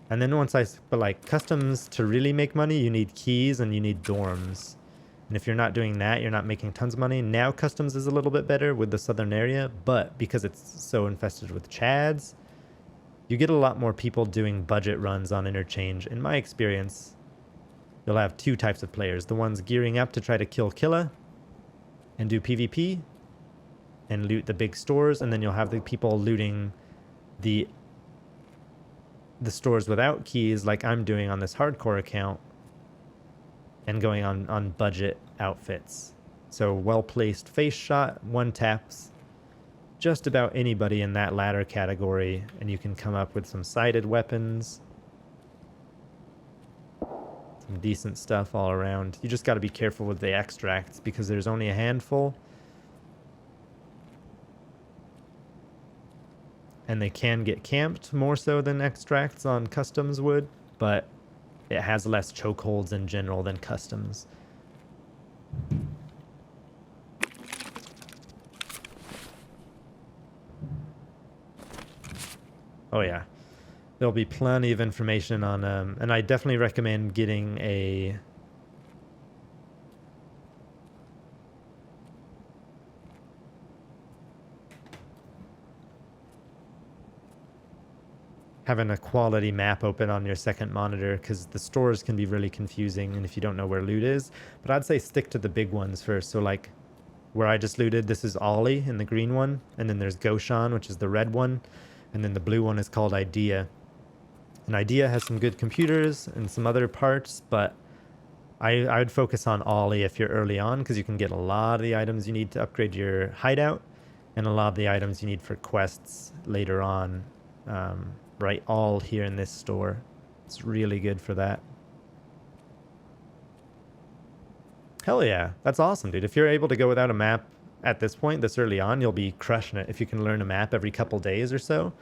And then but like customs, to really make money, you need keys and you need dorms. And if you're not doing that, you're not making tons of money. Now customs is a little bit better with the southern area, but because it's so infested with chads, you get a lot more people doing budget runs on Interchange. In my experience, you'll have two types of players. The ones gearing up to try to kill Killa and do PvP and loot the big stores, and then you'll have the people looting the stores without keys, like I'm doing on this hardcore account, and going on budget outfits. So well-placed face shot, one taps just about anybody in that latter category, and you can come up with some sighted weapons, some decent stuff all around. You just got to be careful with the extracts, because there's only a handful, and they can get camped more so than extracts on customs would, but it has less chokeholds in general than customs. Oh yeah, there'll be plenty of information on and I definitely recommend getting having a quality map open on your second monitor, because the stores can be really confusing, and if you don't know where loot is. But I'd say stick to the big ones first. So like where I just looted, this is Ollie in the green one, and then there's Goshan, which is the red one, and then the blue one is called Idea. And Idea has some good computers and some other parts, but I would focus on Ollie if you're early on, because you can get a lot of the items you need to upgrade your hideout, and a lot of the items you need for quests later on. Right, all here in this store. It's really good for that. Hell yeah, that's awesome, dude. If you're able to go without a map at this point, this early on, you'll be crushing it if you can learn a map every couple days or so.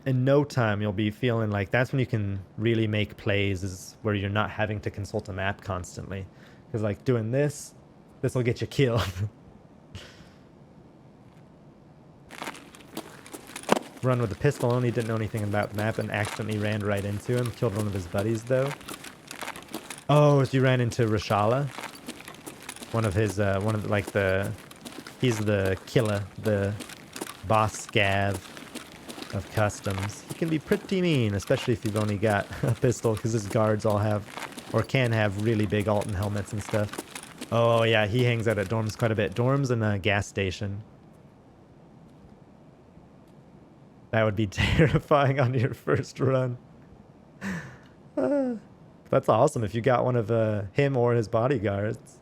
in no time you'll be feeling like that's when you can really make plays, is where you're not having to consult a map constantly. Because like doing this will get you killed. Run with the pistol only, didn't know anything about the map and accidentally ran right into him. Killed one of his buddies though. Oh, so you ran into Rashala? One of his, he's the killer, the boss scav of customs. He can be pretty mean, especially if you've only got a pistol, because his guards all have, or can have, really big Alton helmets and stuff. Oh yeah, he hangs out at dorms quite a bit. Dorms and a gas station. That would be terrifying on your first run. That's awesome if you got one of him or his bodyguards.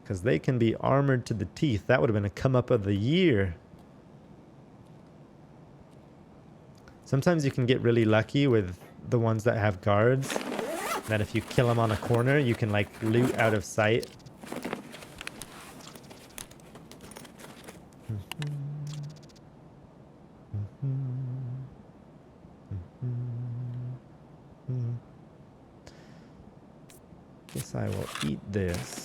Because they can be armored to the teeth. That would have been a come up of the year. Sometimes you can get really lucky with the ones that have guards. That if you kill them on a corner, you can like loot out of sight. Guess I will eat this.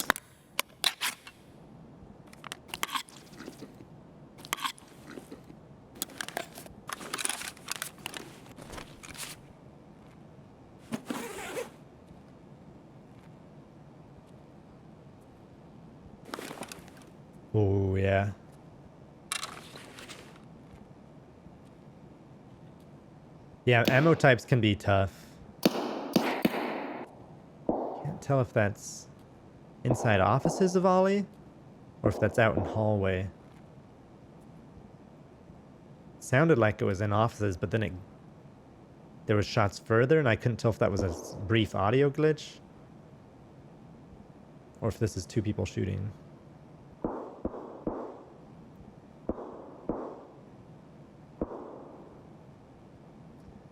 Oh, yeah. Yeah, ammo types can be tough. Can't tell if that's inside offices of Ollie or if that's out in hallway. Sounded like it was in offices, but then there was shots further and I couldn't tell if that was a brief audio glitch or if this is two people shooting.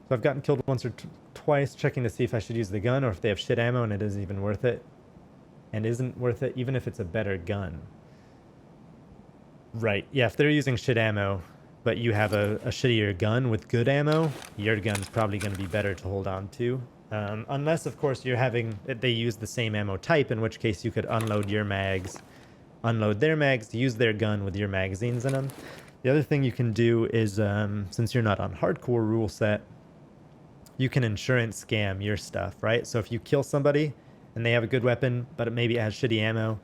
So I've gotten killed once or twice checking to see if I should use the gun or if they have shit ammo and it isn't even worth it. And isn't worth it even if it's a better gun. Right, yeah, if they're using shit ammo, but you have a shittier gun with good ammo, your gun's probably going to be better to hold on to. Unless, of course, they use the same ammo type, in which case you could unload your mags, unload their mags, use their gun with your magazines in them. The other thing you can do is, since you're not on hardcore rule set, you can insurance scam your stuff, right? So if you kill somebody and they have a good weapon, but maybe it has shitty ammo,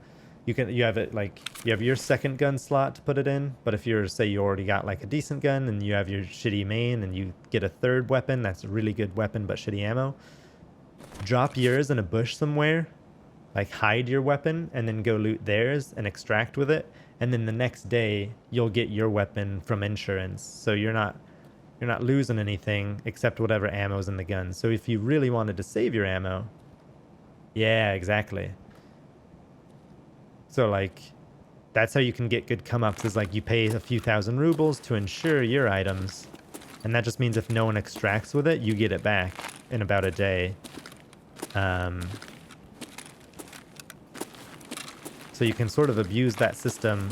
you have your second gun slot to put it in. But if say you already got like a decent gun and you have your shitty main and you get a third weapon, that's a really good weapon but shitty ammo, drop yours in a bush somewhere, like hide your weapon and then go loot theirs and extract with it. And then the next day you'll get your weapon from insurance. So you're not losing anything except whatever ammo's in the gun. So if you really wanted to save your ammo, yeah, exactly. So like, that's how you can get good come-ups, is like you pay a few thousand rubles to insure your items. And that just means if no one extracts with it, you get it back in about a day. So you can sort of abuse that system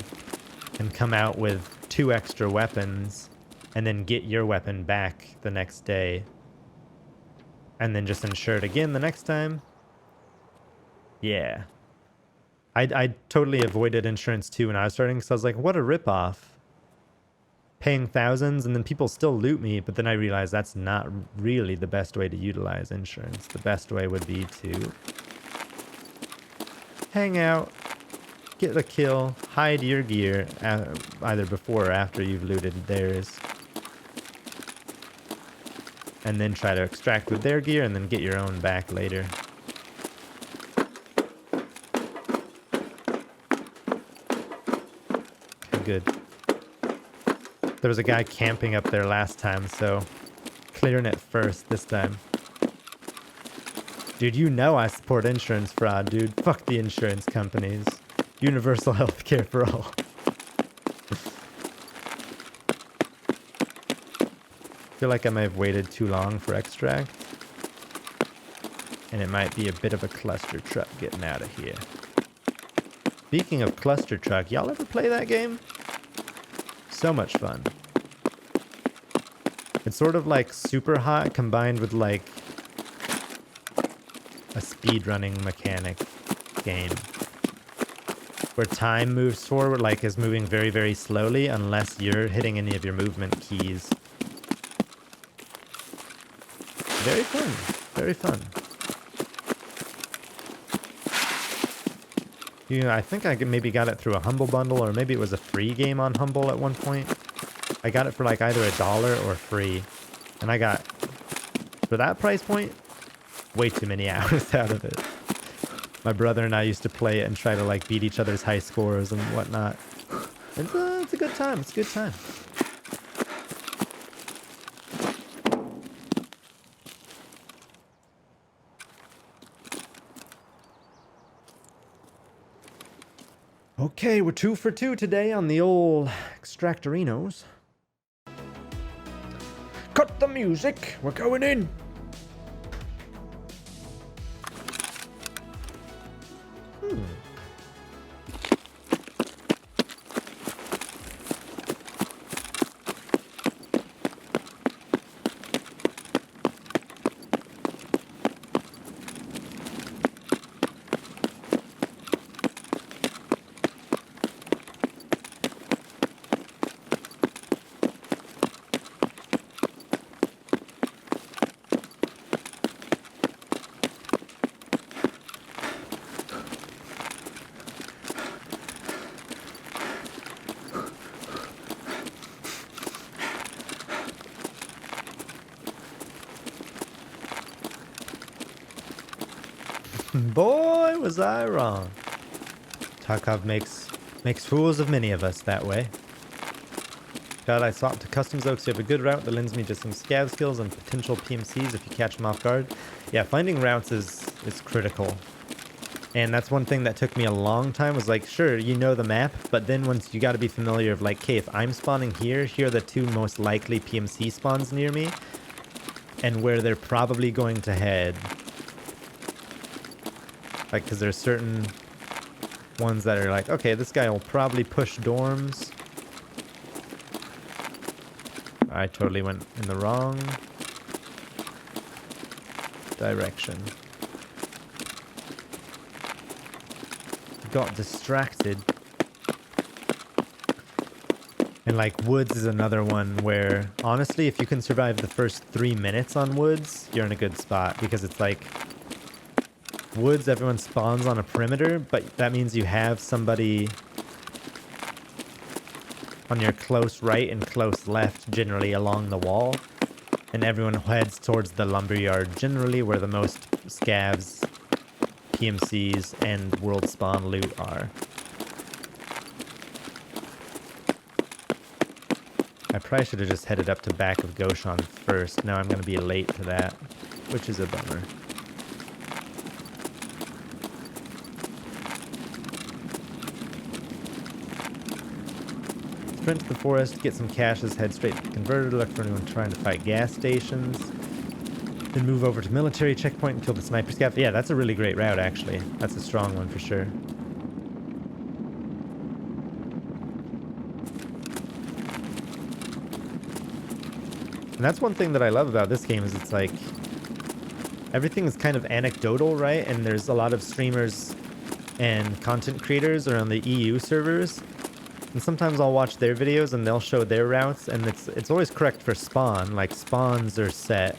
and come out with 2 extra weapons and then get your weapon back the next day. And then just insure it again the next time. Yeah. I totally avoided insurance too when I was starting, because I was like, what a ripoff. Paying thousands and then people still loot me, but then I realized that's not really the best way to utilize insurance. The best way would be to hang out, get a kill, hide your gear, either before or after you've looted theirs. And then try to extract with their gear and then get your own back later. Good. There was a guy camping up there last time, so clearing it first this time. Dude, you know I support insurance fraud, dude. Fuck the insurance companies. Universal healthcare for all. I feel like I may have waited too long for extract. And it might be a bit of a cluster truck getting out of here. Speaking of cluster truck, y'all ever play that game? So much fun. It's sort of like super hot combined with like a speedrunning mechanic game. Where time moves forward, like is moving very, very slowly unless you're hitting any of your movement keys. Very fun. Very fun. You know, I think I maybe got it through a Humble Bundle, or maybe it was a free game on Humble at one point. I got it for like either $1 or free. And I got, for that price point, way too many hours out of it. My brother and I used to play it and try to like beat each other's high scores and whatnot. It's a good time. It's a good time. Okay, we're 2 for 2 today on the old Extractorinos. Cut the music. We're going in. Boy, was I wrong. Tarkov makes fools of many of us that way. God, I swapped to customs though, because you have a good route that lends me just some scav skills and potential PMCs if you catch them off guard. Yeah, finding routes is critical. And that's one thing that took me a long time, was like, sure, you know the map, but then once you got to be familiar of like, okay, if I'm spawning here, here are the 2 most likely PMC spawns near me, and where they're probably going to head. Like, because there's certain ones that are like, okay, this guy will probably push dorms. I totally went in the wrong direction. Got distracted. And like woods is another one where, honestly, if you can survive the first 3 minutes on woods, you're in a good spot, because it's like, woods, everyone spawns on a perimeter, but that means you have somebody on your close right and close left, generally along the wall, and everyone heads towards the lumberyard, generally where the most scavs, PMCs, and world spawn loot are. I probably should have just headed up to back of Goshan first. Now I'm going to be late to that, which is a bummer. Sprint to the forest, get some caches, head straight to the converter, look for anyone trying to fight gas stations. Then move over to military checkpoint and kill the sniper scav. Yeah, that's a really great route, actually. That's a strong one for sure. And that's one thing that I love about this game, is it's like, everything is kind of anecdotal, right? And there's a lot of streamers and content creators around the EU servers. And sometimes I'll watch their videos and they'll show their routes, and it's always correct for spawn, like spawns are set.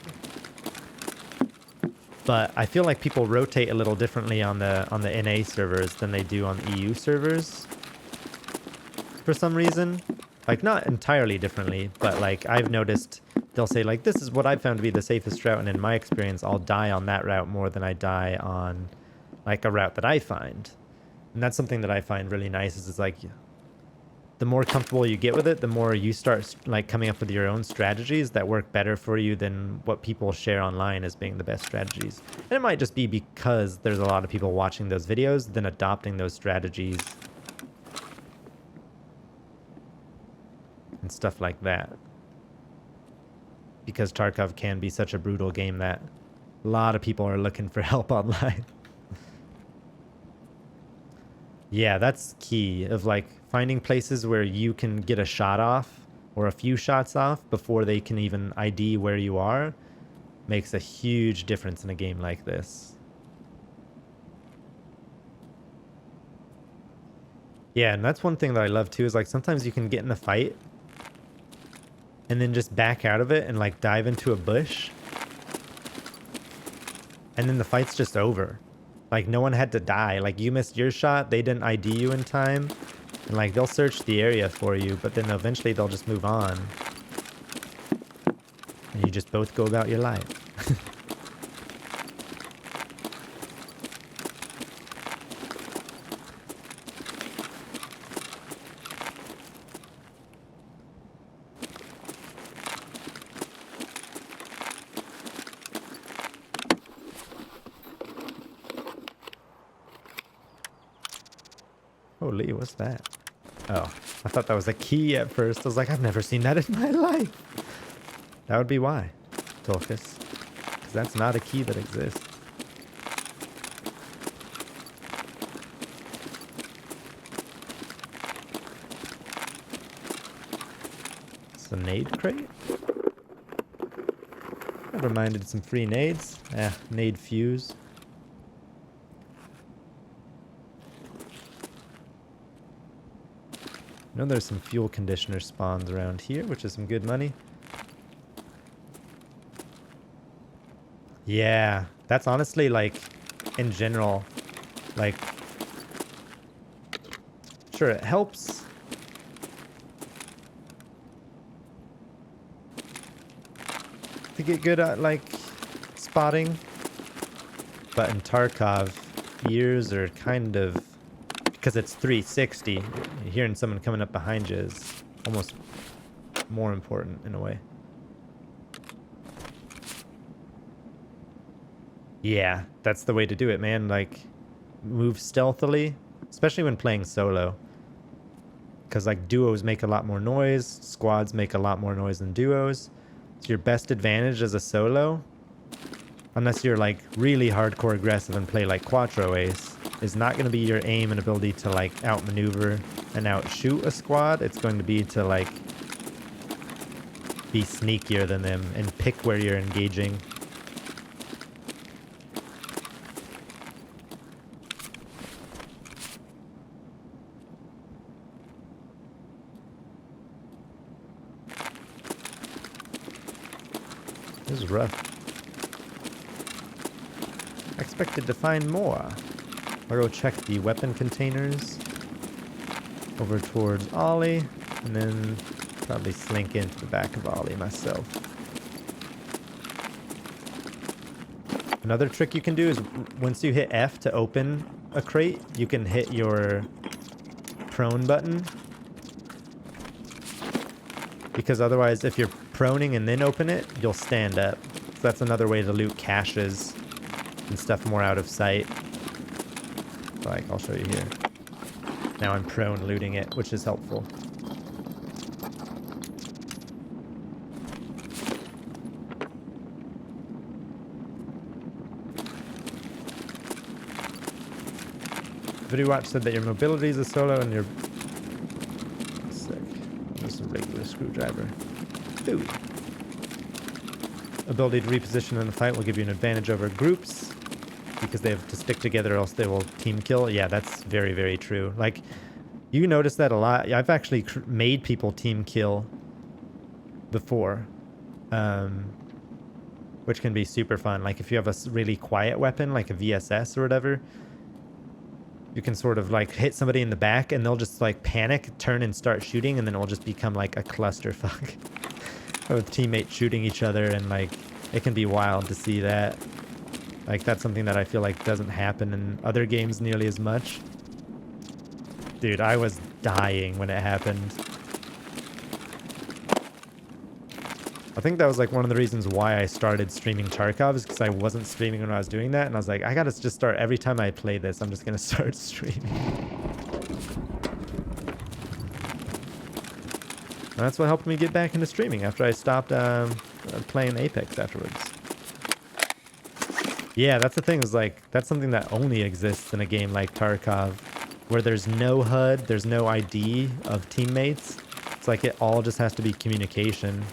But I feel like people rotate a little differently on the NA servers than they do on EU servers. For some reason. Like, not entirely differently, but like I've noticed they'll say like, this is what I've found to be the safest route, and in my experience I'll die on that route more than I die on like a route that I find. And that's something that I find really nice, is it's like, the more comfortable you get with it, the more you start like coming up with your own strategies that work better for you than what people share online as being the best strategies. And it might just be because there's a lot of people watching those videos, then adopting those strategies and stuff like that. Because Tarkov can be such a brutal game that a lot of people are looking for help online. Yeah, that's key, of like finding places where you can get a shot off or a few shots off before they can even ID where you are makes a huge difference in a game like this. Yeah, and that's one thing that I love too, is like sometimes you can get in a fight and then just back out of it and like dive into a bush. And then the fight's just over. Like no one had to die. Like you missed your shot, they didn't ID you in time. And like they'll search the area for you, but then eventually they'll just move on. And you just both go about your life. Holy, what's that? Oh, I thought that was a key at first. I was like, I've never seen that in my life. That would be why, Tulkas. Because that's not a key that exists. It's a nade crate? Never minded some free nades. Nade fuse. I know there's some fuel conditioner spawns around here, which is some good money. Yeah, that's honestly like, in general, like, sure, it helps. To get good at like spotting, but in Tarkov, ears are kind of, because it's 360, hearing someone coming up behind you is almost more important in a way. Yeah, that's the way to do it, man. Like, move stealthily, especially when playing solo. Because like duos make a lot more noise, squads make a lot more noise than duos. So your best advantage as a solo, unless you're like really hardcore aggressive and play like Quattro Ace, is not going to be your aim and ability to like outmaneuver and outshoot a squad. It's going to be to like be sneakier than them and pick where you're engaging. This is rough. I expected to find more. I'll go check the weapon containers over towards Ollie, and then probably slink into the back of Ollie myself. Another trick you can do is once you hit F to open a crate, you can hit your prone button. Because otherwise, if you're proning and then open it, you'll stand up. So that's another way to loot caches and stuff more out of sight. Like, I'll show you here. Now I'm prone looting it, which is helpful. Video Watch said that your mobility is a solo and your... Sick. Just a regular screwdriver. Ooh. Ability to reposition in the fight will give you an advantage over groups because they have to stick together or else they will team kill. Yeah, that's very, very true. Like, you notice that a lot. I've actually made people team kill before, which can be super fun. Like, if you have a really quiet weapon, like a VSS or whatever, you can sort of like hit somebody in the back and they'll just like panic, turn and start shooting, and then it'll just become like a clusterfuck with teammates shooting each other, and like it can be wild to see that. Like, that's something that I feel like doesn't happen in other games nearly as much. Dude, I was dying when it happened. I think that was like one of the reasons why I started streaming Tarkov, is because I wasn't streaming when I was doing that, and I was like, I gotta just start, every time I play this, I'm just gonna start streaming. And that's what helped me get back into streaming after I stopped playing Apex afterwards. Yeah, that's the thing, is like, that's something that only exists in a game like Tarkov, where there's no HUD, there's no ID of teammates. It's like it all just has to be communication.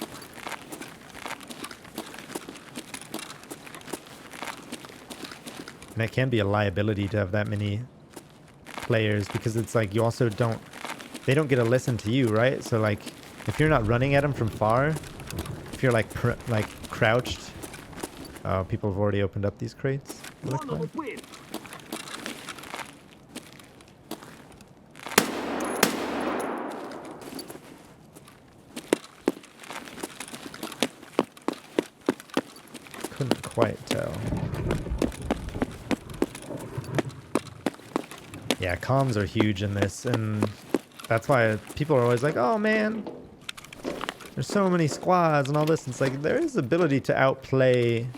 And it can be a liability to have that many players because it's like you also don't... They don't get to listen to you, right? So like if you're not running at them from far, if you're like crouched... Oh, people have already opened up these crates. Looks like. Couldn't quite tell. Yeah, comms are huge in this, and that's why people are always like, oh man, there's so many squads and all this. It's like there is ability to outplay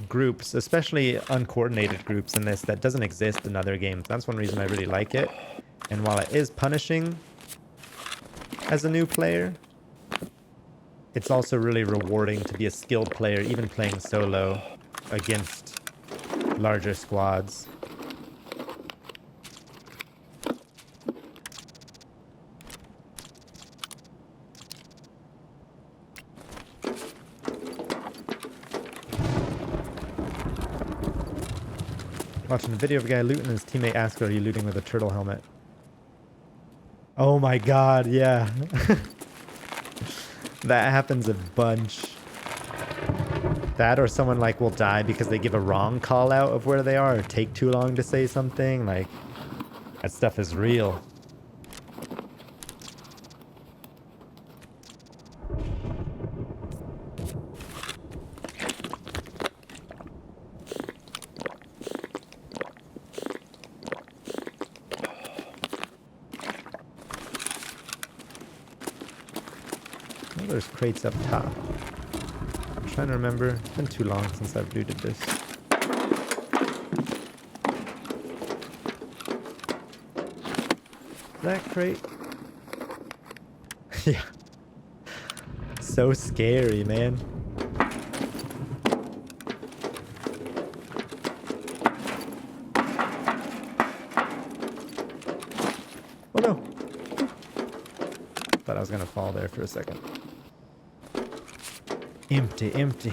groups, especially uncoordinated groups in this that doesn't exist in other games. That's one reason I really like it. And while it is punishing as a new player, it's also really rewarding to be a skilled player, even playing solo against larger squads. Watching a video of a guy looting and his teammate asks, are you looting with a turtle helmet? Oh my god, yeah. That happens a bunch. That or someone like will die because they give a wrong call out of where they are or take too long to say something. Like, that stuff is real. Oh, there's crates up top. I'm trying to remember. It's been too long since I've looted this. That crate. Yeah. So scary, man. Oh no. Thought I was gonna fall there for a second. Empty, empty.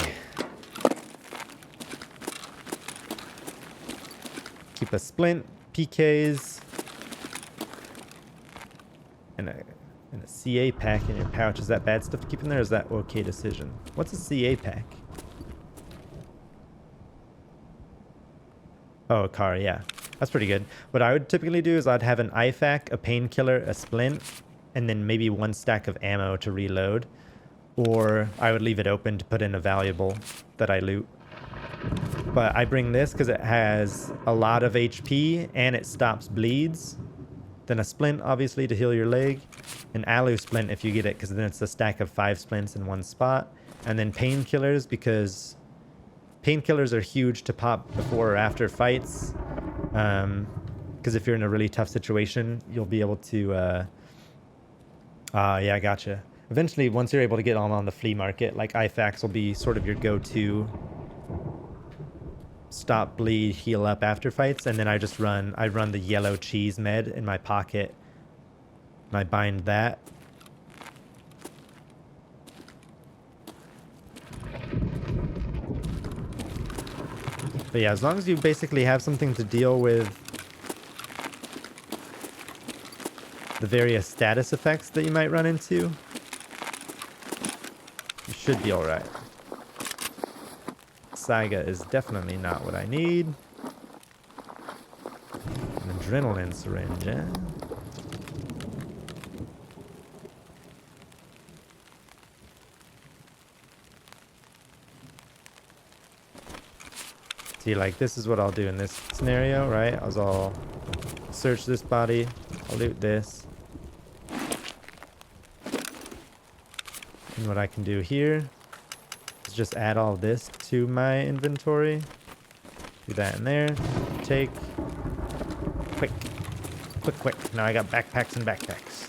Keep a splint, PKs, and a CA pack in your pouch. Is that bad stuff to keep in there, or is that okay decision? What's a CA pack? Oh, a car, yeah. That's pretty good. What I would typically do is I'd have an IFAK, a painkiller, a splint, and then maybe one stack of ammo to reload. Or I would leave it open to put in a valuable that I loot. But I bring this because it has a lot of HP and it stops bleeds. Then a splint, obviously, to heal your leg. An alu splint if you get it, because then it's a stack of 5 splints in one spot. And then painkillers, because painkillers are huge to pop before or after fights. Because if you're in a really tough situation, you'll be able to... yeah, gotcha. Eventually, once you're able to get on the flea market, like IFAKs will be sort of your go-to stop, bleed, heal up after fights. And then I run the yellow cheese med in my pocket. And I bind that. But yeah, as long as you basically have something to deal with the various status effects that you might run into, you should be alright. Saiga is definitely not what I need. An adrenaline syringe, eh? See, like, this is what I'll do in this scenario, right? I'll search this body, I'll loot this. And what I can do here is just add all this to my inventory. Do that in there. Take. Quick. Quick, quick. Now I got backpacks and backpacks.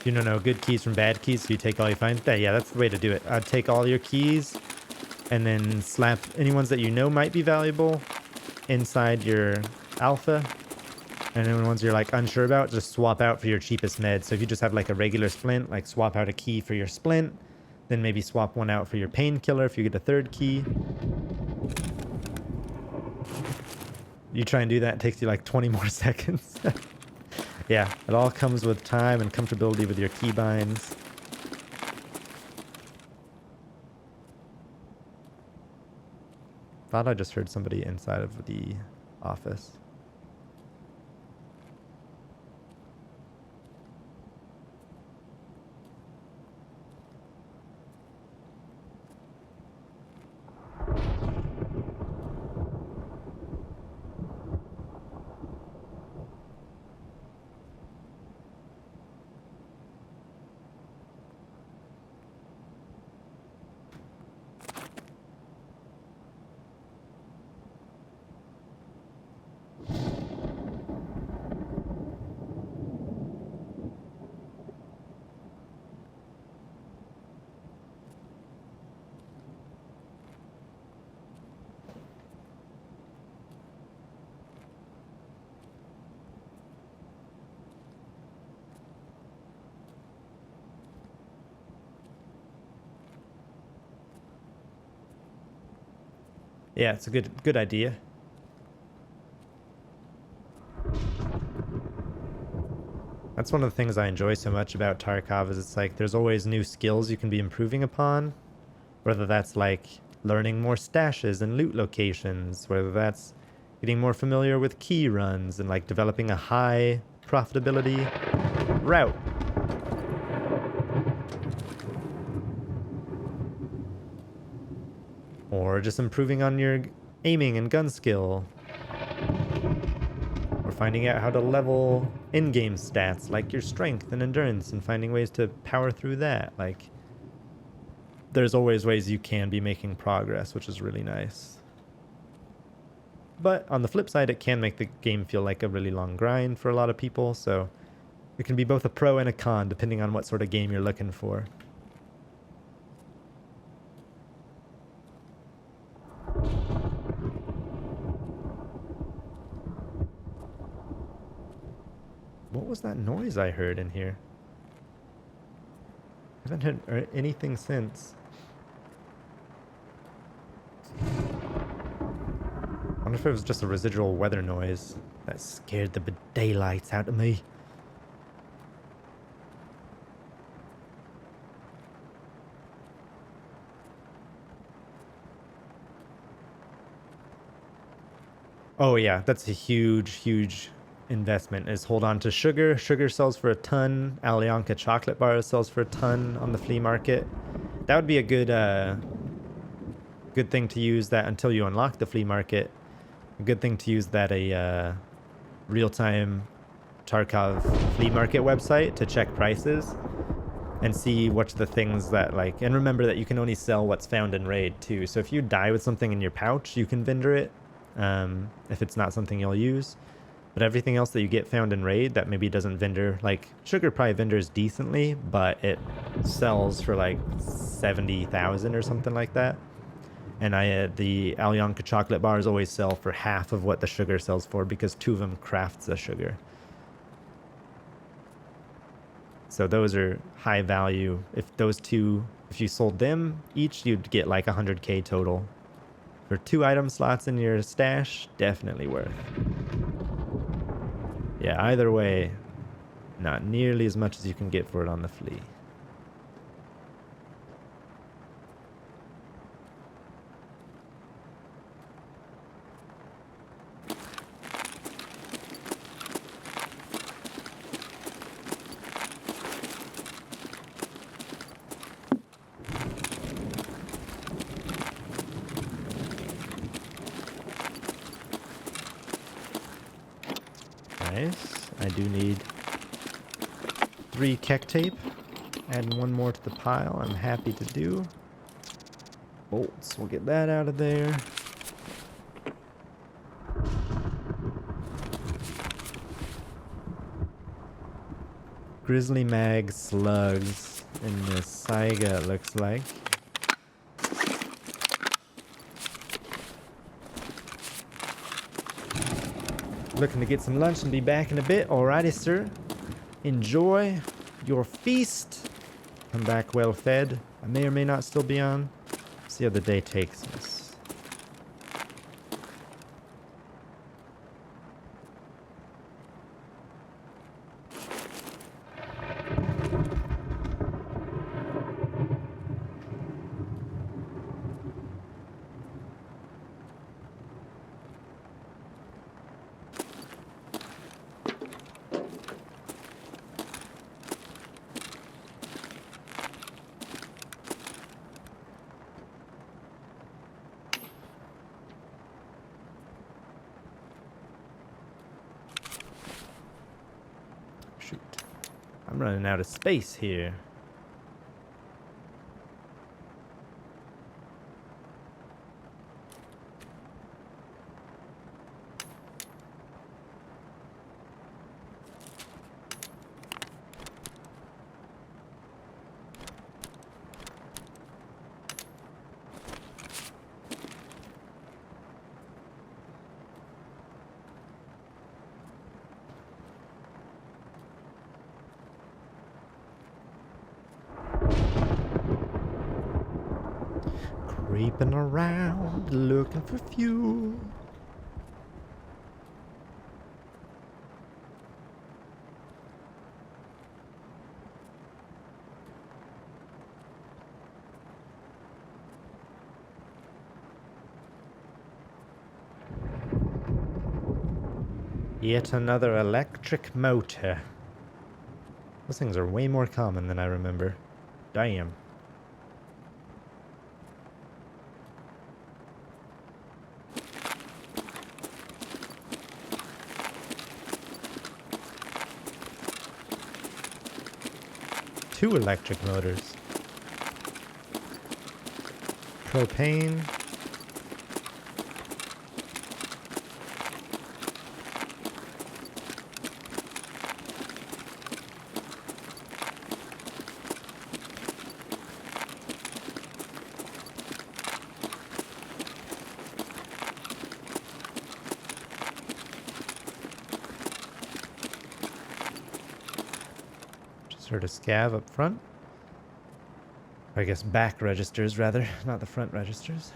You don't know good keys from bad keys, so you take all you find. Yeah, that's the way to do it. I'd take all your keys and then slap any ones that you know might be valuable inside your alpha. And then ones you're like unsure about, just swap out for your cheapest med. So if you just have like a regular splint, like swap out a key for your splint, then maybe swap one out for your painkiller if you get a third key. You try and do that, it takes you like 20 more seconds. Yeah, it all comes with time and comfortability with your keybinds. Thought I just heard somebody inside of the office. Yeah, it's a good idea. That's one of the things I enjoy so much about Tarkov is it's like there's always new skills you can be improving upon. Whether that's like learning more stashes and loot locations, whether that's getting more familiar with key runs and like developing a high profitability route. Or just improving on your aiming and gun skill. Or finding out how to level in-game stats like your strength and endurance and finding ways to power through that. Like, there's always ways you can be making progress, which is really nice. But on the flip side, it can make the game feel like a really long grind for a lot of people, so it can be both a pro and a con depending on what sort of game you're looking for. What was that noise I heard in here? I haven't heard anything since. I wonder if it was just a residual weather noise that scared the daylights out of me. Oh yeah, that's a huge investment is hold on to sugar. Sugar sells for a ton. Alyonka chocolate bars sells for a ton on the flea market. That would be a good thing to use that until you unlock the flea market. A good thing to use that a real-time Tarkov flea market website to check prices and see what's the things that like, and remember that you can only sell what's found in raid too. So if you die with something in your pouch, you can vendor it if it's not something you'll use. But everything else that you get found in raid that maybe doesn't vendor, like sugar probably vendors decently, but it sells for like 70,000 or something like that. And the Alyonka chocolate bars always sell for half of what the sugar sells for because 2 of them crafts the sugar. So those are high value. If those 2, if you sold them each, you'd get like 100k total. For 2 item slots in your stash, definitely worth. Yeah, either way, not nearly as much as you can get for it on the flea. Nice. I do need 3 keck tape. Adding 1 more to the pile. I'm happy to do. Bolts. We'll get that out of there. Grizzly mag slugs in the Saiga, it looks like. looking to get some lunch and be back in a bit. Alrighty, sir. Enjoy your feast. Come back well fed. I may or may not still be on. See how the day takes us. Shoot. I'm running out of space here. Creeping around, looking for fuel. Yet another electric motor. Those things are way more common than I remember. Damn. Two electric motors. Propane. Sort of scav up front. Or I guess back registers rather, not the front registers.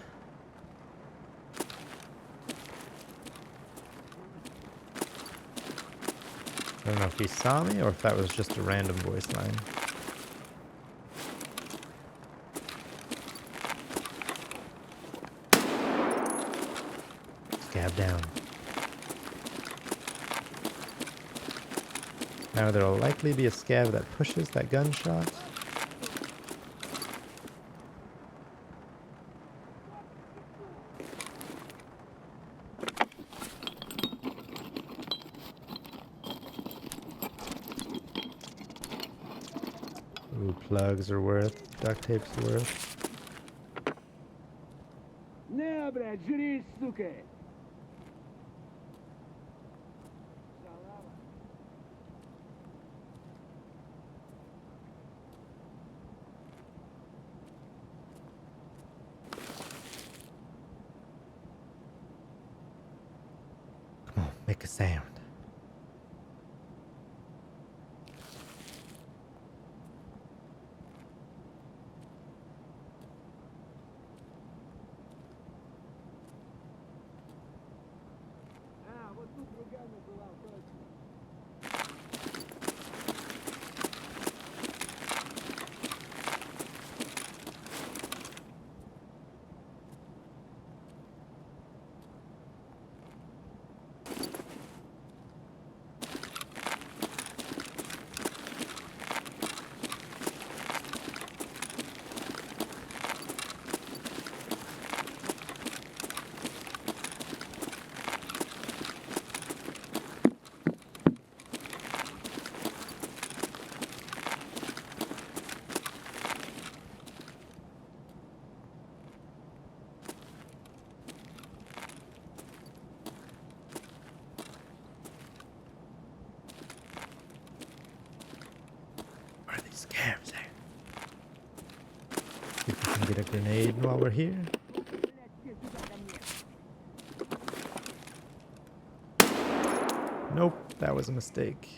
I don't know if he saw me or if that was just a random voice line. Scav down. Now there'll likely be a scav that pushes that gunshot. Ooh, plugs are worth, duct tape's worth. Не, блядь, жри, сука! Come on, make a sound. А, вот тут другая была, точно. Where are these scavs at? See if we can get a grenade while we're here. Блядь, все сюда ко мне. That was a mistake.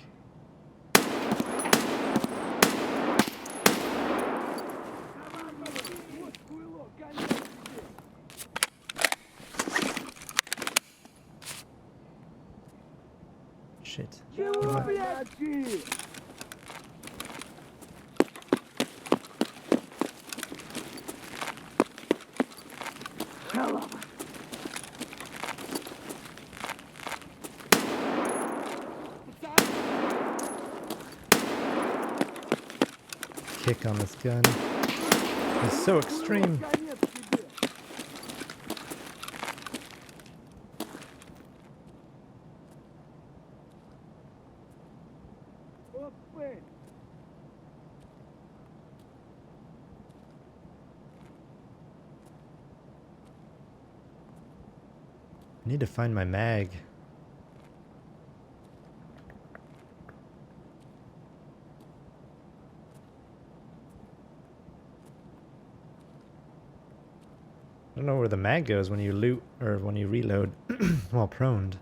Shit. Чего, блядь? Халава. Kick on this gun. It's so extreme. Конец тебе. Опы. I need to find my mag. I don't know where the mag goes when you loot or when you reload while proned.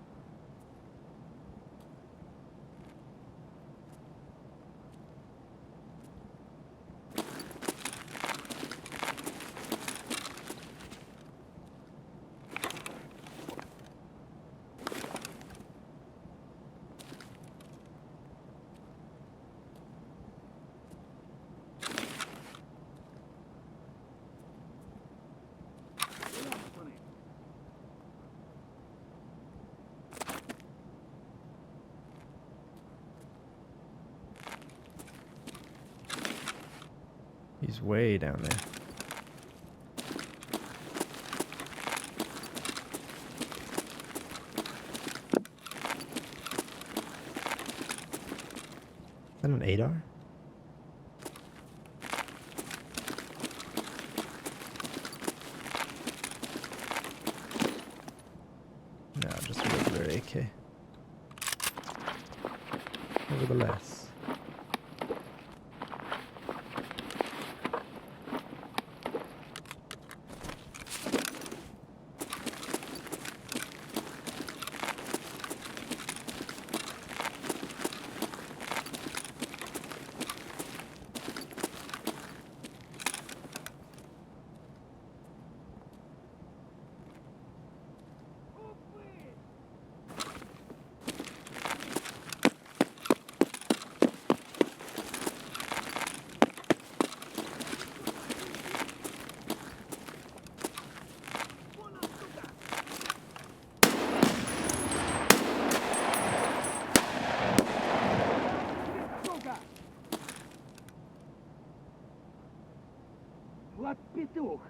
He's way down there. Is that an ADAR? No, just a regular AK. Nevertheless. Вот петух.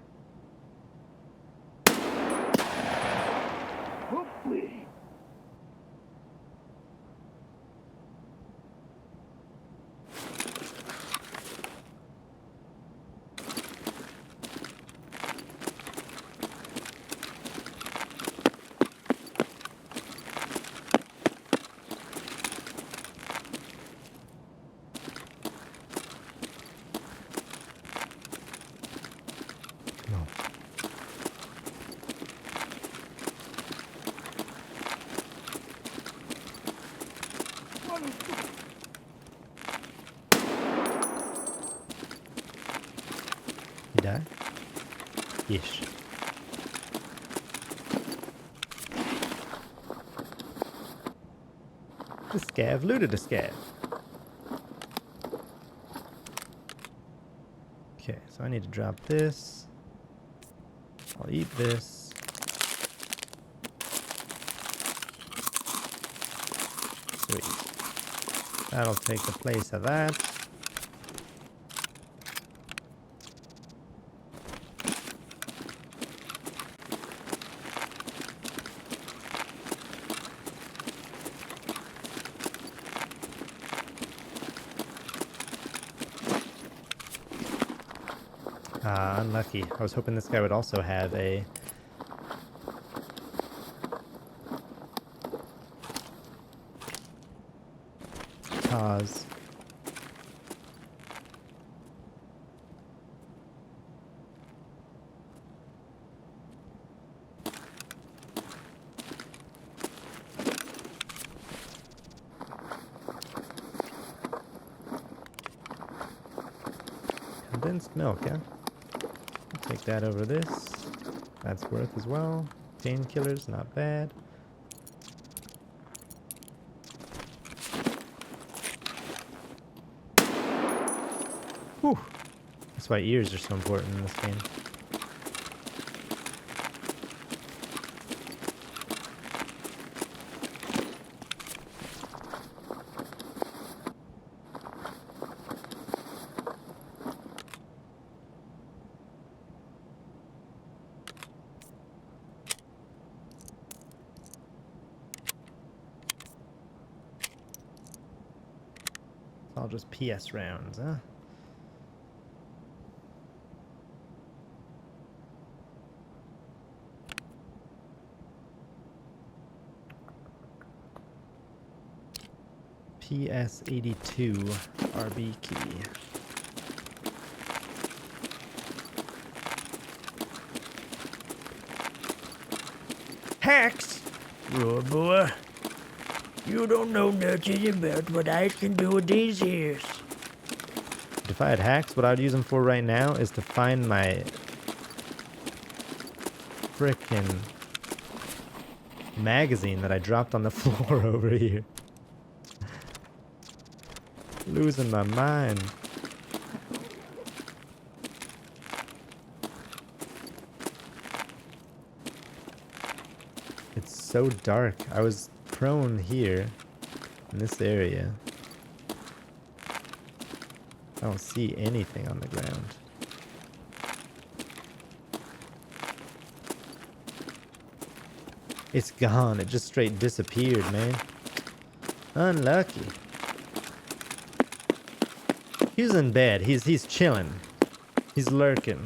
Опы. No. He died? Yes. The scav looted a scav. Okay, so I need to drop this. I'll eat this. Sweet. That'll take the place of that. Ah, unlucky. I was hoping this guy would also have a cause. Condensed milk, yeah? I'll take that over this. That's worth as well. Painkillers, not bad. Whew. That's why ears are so important in this game. It's all just PS rounds, huh? PS82 RB key. Hacks! Rude boy. You don't know nothing about what I can do with these ears. If I had hacks, what I would use them for right now is to find my frickin' magazine that I dropped on the floor over here. Losing my mind. It's so dark. I was prone here in this area. I don't see anything on the ground. It's gone. It just straight disappeared, man. Unlucky. He's in bed. He's chilling. He's lurking.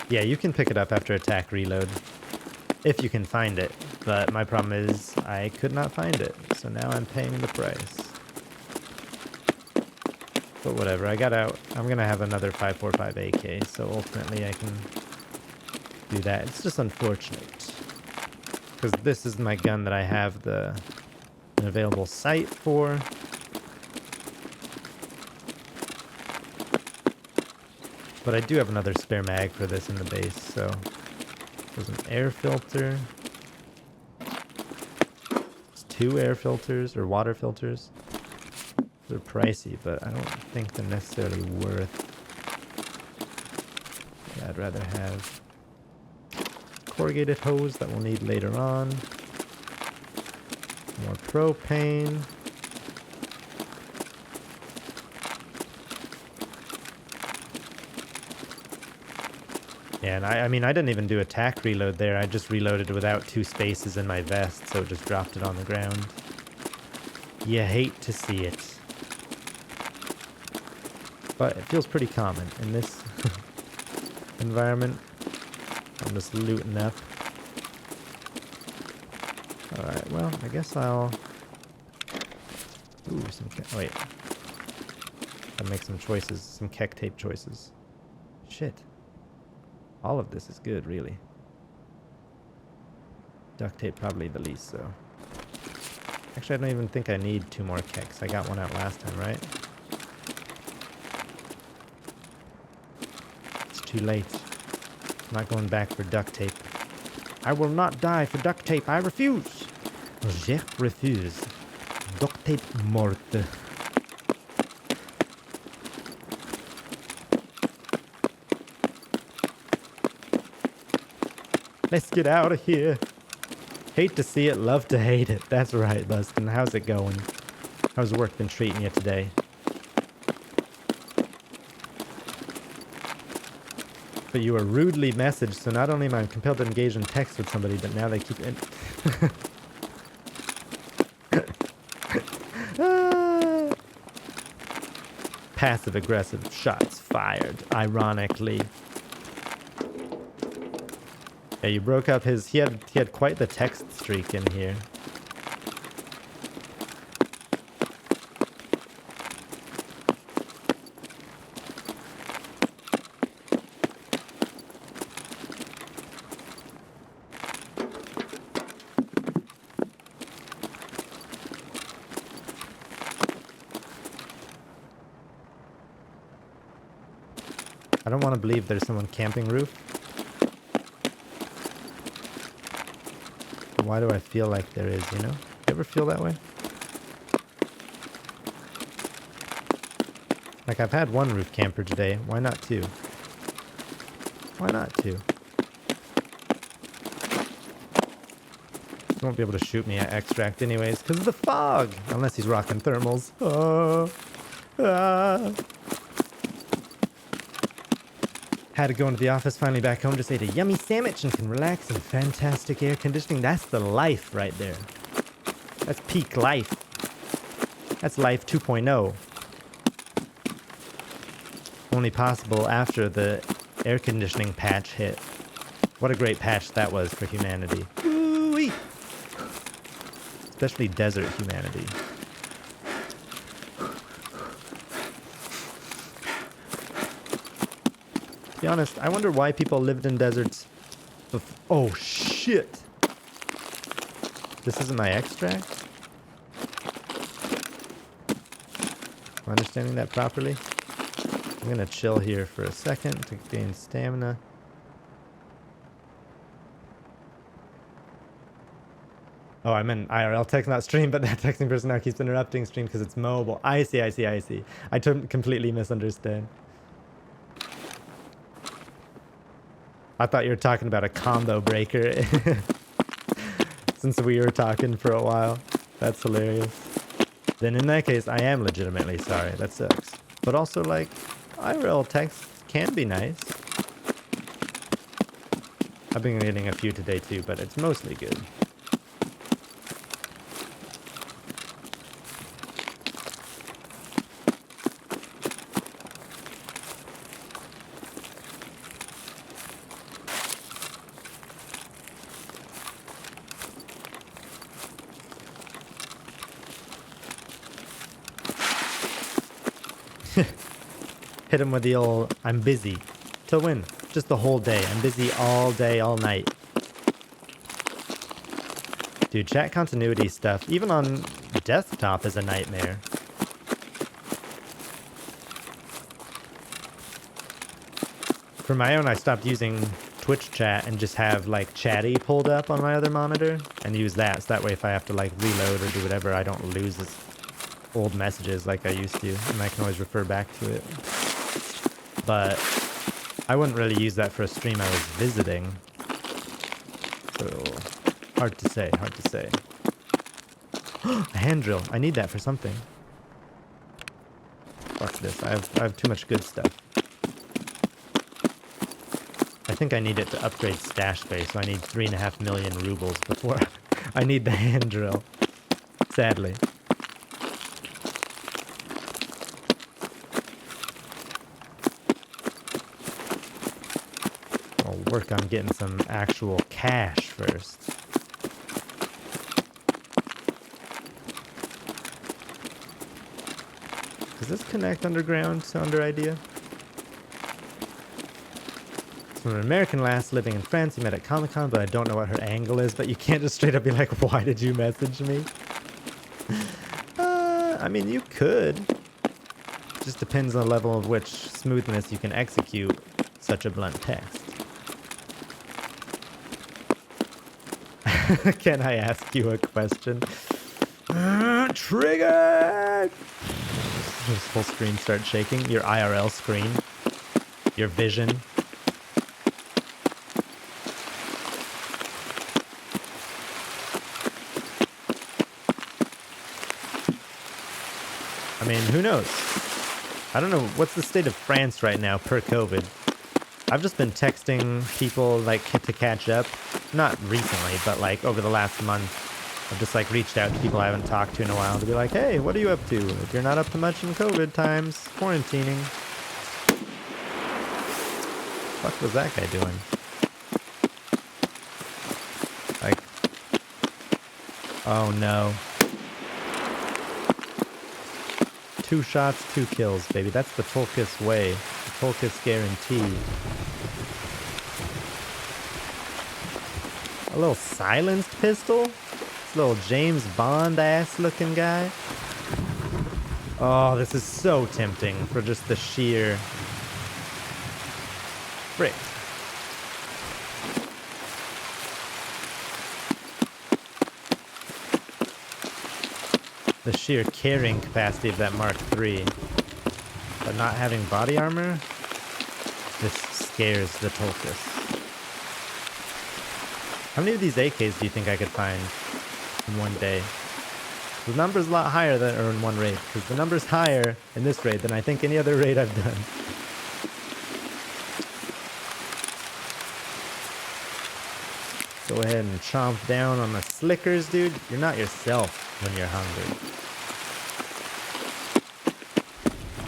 Yeah, you can pick it up after attack reload. If you can find it. But my problem is I could not find it. So now I'm paying the price. But whatever, I got out. I'm gonna have another 545 AK, so ultimately I can do that. It's just unfortunate. Because this is my gun that I have an available sight for. But I do have another spare mag for this in the base, so there's an air filter. There's 2 air filters, or water filters. They're pricey, but I don't think they're necessarily worth. Yeah, I'd rather have corrugated hose that we'll need later on. More propane. Yeah, and I mean, I didn't even do attack reload there. I just reloaded without 2 spaces in my vest, so it just dropped it on the ground. You hate to see it. But it feels pretty common in this environment. I'm just looting up. Alright, well, I guess I'll... Ooh, some... Wait. I'll make some choices. Some Keck tape choices. Shit. All of this is good, really. Duct tape probably the least, so... Actually, I don't even think I need 2 more Kecks. I got one out last time, right? It's too late. I'm not going back for duct tape. I will not die for duct tape. I refuse. Je refuse. Duct tape morte. Let's get out of here. Hate to see it, love to hate it. That's right, Bustin. How's it going? How's work been treating you today? But you were rudely messaged, so not only am I compelled to engage in text with somebody, but now they keep in... Passive-aggressive shots fired, ironically. Yeah, you broke up his... He had quite the text streak in here. I don't want to believe there's someone camping roof. Why do I feel like there is, you know? You ever feel that way? Like, I've had one roof camper today. Why not two? Why not two? He won't be able to shoot me at extract anyways, because of the fog! Unless he's rocking thermals. Had to go into the office, finally back home, just ate a yummy sandwich and can relax in fantastic air conditioning. That's the life right there. That's peak life. That's life 2.0. Only possible after the air conditioning patch hit. What a great patch that was for humanity. Ooh-wee. Especially desert humanity. To be honest, I wonder why people lived in deserts. Oh shit! This isn't my extract? Am I understanding that properly? I'm gonna chill here for a second to gain stamina. Oh, I'm in IRL text, not stream, but that texting person now keeps interrupting stream because it's mobile. I see. I completely misunderstand. I thought you were talking about a combo breaker. Since we were talking for a while. That's hilarious. Then in that case, I am legitimately sorry. That sucks. But also, like, IRL text can be nice. I've been getting a few today too, but it's mostly good. Hit him with the old, I'm busy. Till when? Just the whole day. I'm busy all day, all night. Dude, chat continuity stuff, even on desktop, is a nightmare. For my own, I stopped using Twitch chat and just have, like, Chatty pulled up on my other monitor and use that. So that way if I have to, like, reload or do whatever, I don't lose this old messages like I used to. And I can always refer back to it. But I wouldn't really use that for a stream I was visiting. So, hard to say, hard to say. A hand drill. I need that for something. Fuck this. I have too much good stuff. I think I need it to upgrade stash space, so I need 3.5 million rubles before I need the hand drill. Sadly. Work on getting some actual cash first. Does this connect underground to Under Idea? It's from an American lass living in France you met at Comic-Con, but I don't know what her angle is, but you can't just straight up be like, why did you message me? I mean, you could. Just depends on the level of which smoothness you can execute such a blunt text. Can I ask you a question? Trigger! This whole screen starts shaking. Your IRL screen. Your vision. I mean, who knows? I don't know. What's the state of France right now per COVID? I've just been texting people, like, to catch up. Not recently, but, like, over the last month. I've just, like, reached out to people I haven't talked to in a while to be like, hey, what are you up to? If you're not up to much in COVID times, quarantining. What the fuck was that guy doing? Like, oh no. 2 shots, 2 kills, baby. That's the Tulkas way. The Tulkas guarantee. A little silenced pistol? This little James Bond ass looking guy. Oh, this is so tempting for just the sheer Frick. The sheer carrying capacity of that Mark III, but not having body armor, this scares the Tulkas. How many of these AKs do you think I could find in one day? The number's a lot higher than, or in one raid, because the number's higher in this raid than I think any other raid I've done. Go ahead and chomp down on the slickers, dude. You're not yourself when you're hungry.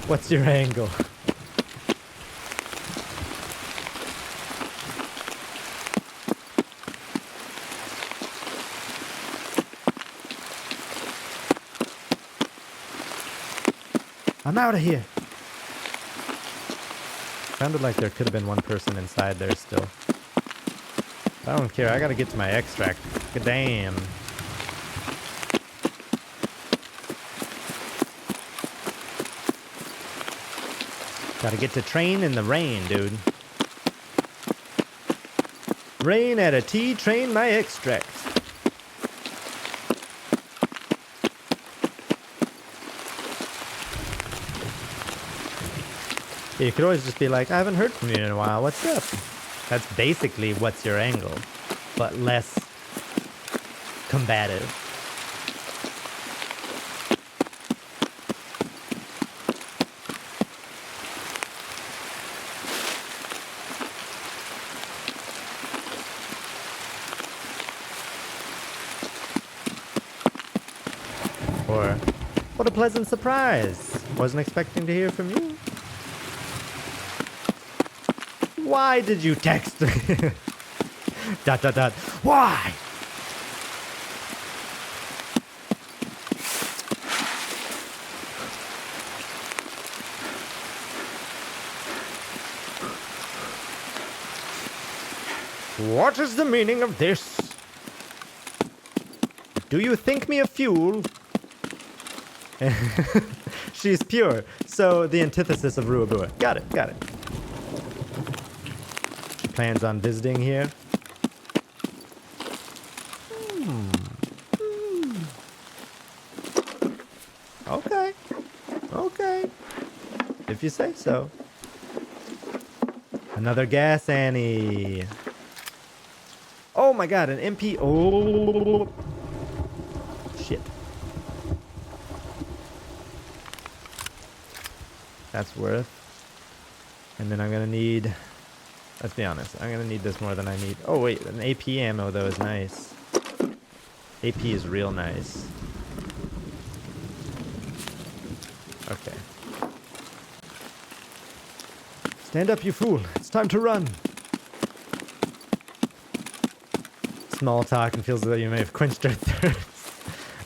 What's your angle? I'm out of here. Sounded like there could have been one person inside there still. I don't care. I gotta get to my extract. God damn. Gotta get to train in the rain, dude. Rain at a T, train my extract. You could always just be like, I haven't heard from you in a while. What's up? That's basically what's your angle, but less combative. Or, what a pleasant surprise. Wasn't expecting to hear from you. Why did you text me? ... Why? What is the meaning of this? Do you think me a fool? She's pure. So the antithesis of Roubles. Got it, got it. Plans on visiting here. Okay. Okay. If you say so. Another gas Annie. Oh my god, an MP. Oh. Shit. That's worth. And then I'm gonna need... Let's be honest, I'm gonna need this more than I need. Oh wait, an AP ammo though is nice. AP is real nice. Okay. Stand up, you fool. It's time to run. Small talk and feels as though you may have quenched her thirst.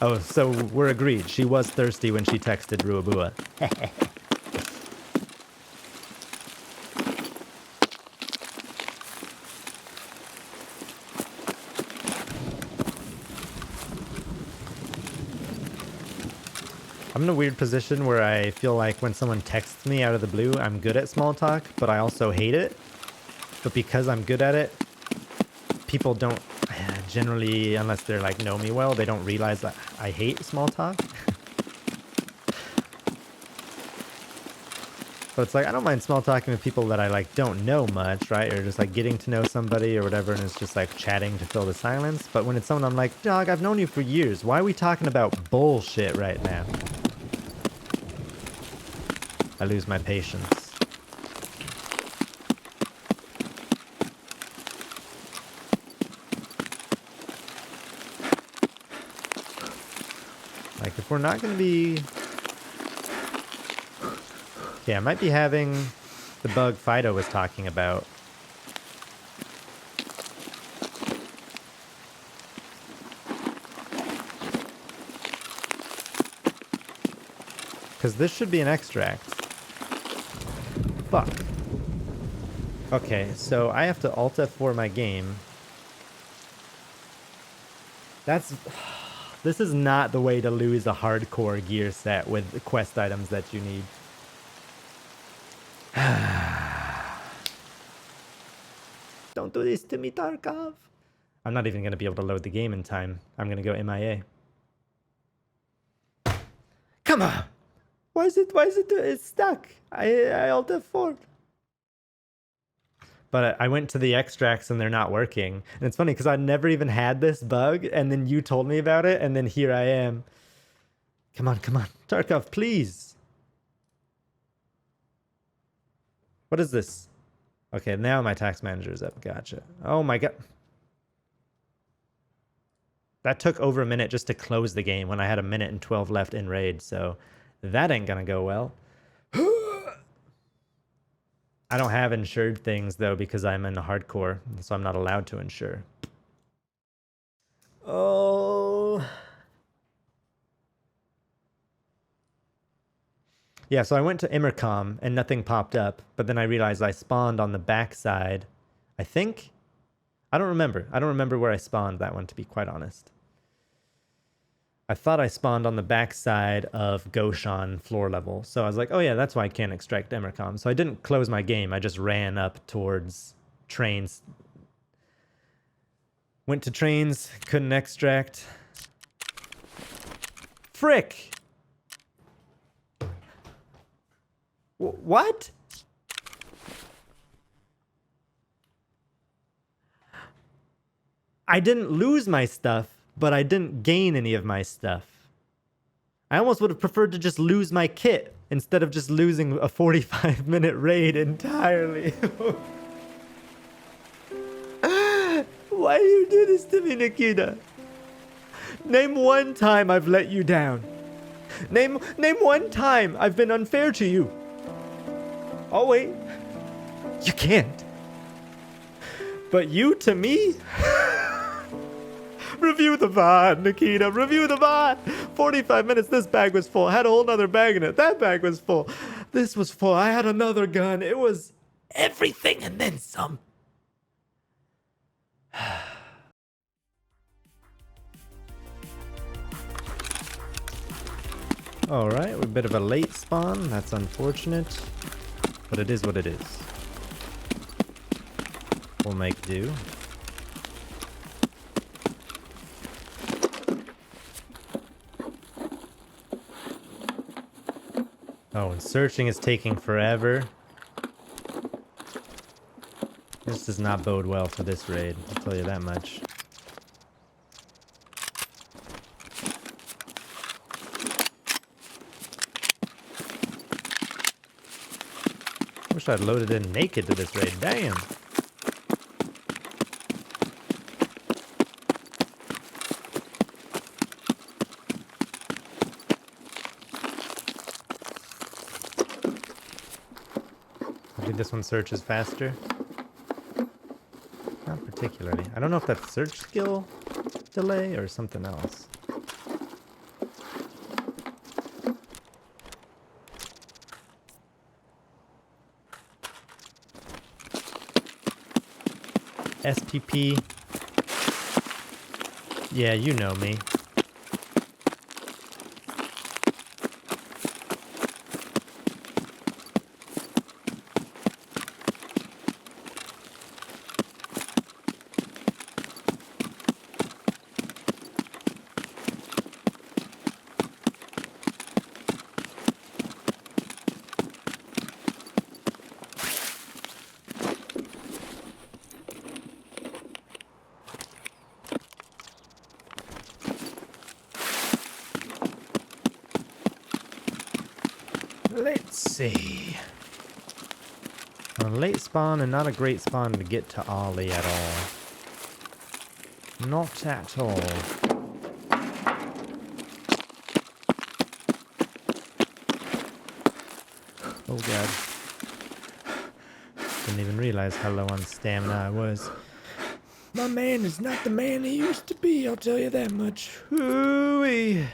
Oh, so we're agreed. She was thirsty when she texted Ruabua. I'm in a weird position where I feel like when someone texts me out of the blue, I'm good at small talk, but I also hate it. But because I'm good at it, people don't generally, unless they're like know me well, they don't realize that I hate small talk. So it's like, I don't mind small talking with people that I like don't know much, right? Or just like getting to know somebody or whatever, and it's just like chatting to fill the silence. But when it's someone I'm like, dog, I've known you for years. Why are we talking about bullshit right now? I lose my patience. Like, if we're not going to be... Yeah, I might be having the bug Fido was talking about. Because this should be an extract. Fuck. Okay, so I have to Alt F4 my game. That's... This is not the way to lose a hardcore gear set with the quest items that you need. Don't do this to me, Tarkov. I'm not even going to be able to load the game in time. I'm going to go MIA. Come on! Why is it it's stuck? I alt F4. But I went to the extracts and they're not working. And it's funny because I never even had this bug, and then you told me about it, and then here I am. Come on. Tarkov, please. What is this? Okay, now my tax manager is up. Gotcha. Oh my god. That took over a minute just to close the game when I had 1 minute and 12 left in raid, so that ain't gonna go well. I don't have insured things though because I'm in hardcore, so I'm not allowed to insure. Oh. Yeah, so I went to Immercom and nothing popped up, but then I realized I spawned on the backside. I think? I don't remember. I don't remember where I spawned that one, to be quite honest. I thought I spawned on the backside of Goshan floor level. So I was like, oh yeah, that's why I can't extract Immercom. So I didn't close my game. I just ran up towards trains. Went to trains, couldn't extract. Frick! What? I didn't lose my stuff, but I didn't gain any of my stuff. I almost would have preferred to just lose my kit instead of just losing a 45-minute raid entirely. Why do you do this to me, Nikita? Name one time I've let you down. Name one time I've been unfair to you. Oh, wait. You can't. But you to me? Review the VOD, Nikita. Review the VOD. 45 minutes, this bag was full. I had a whole nother bag in it. That bag was full. This was full. I had another gun. It was everything and then some. Alright, we're a bit of a late spawn. That's unfortunate. But it is what it is. We'll make do. Oh, and searching is taking forever. This does not bode well for this raid, I'll tell you that much. Wish I'd loaded in naked to this raid, damn. This one searches faster. Not particularly. I don't know if that's search skill delay or something else. SPP. Yeah, you know me. Let's see. A late spawn and not a great spawn to get to Ollie at all. Not at all. Oh god. Didn't even realize how low on stamina I was. My man is not the man he used to be, I'll tell you that much. Hooey.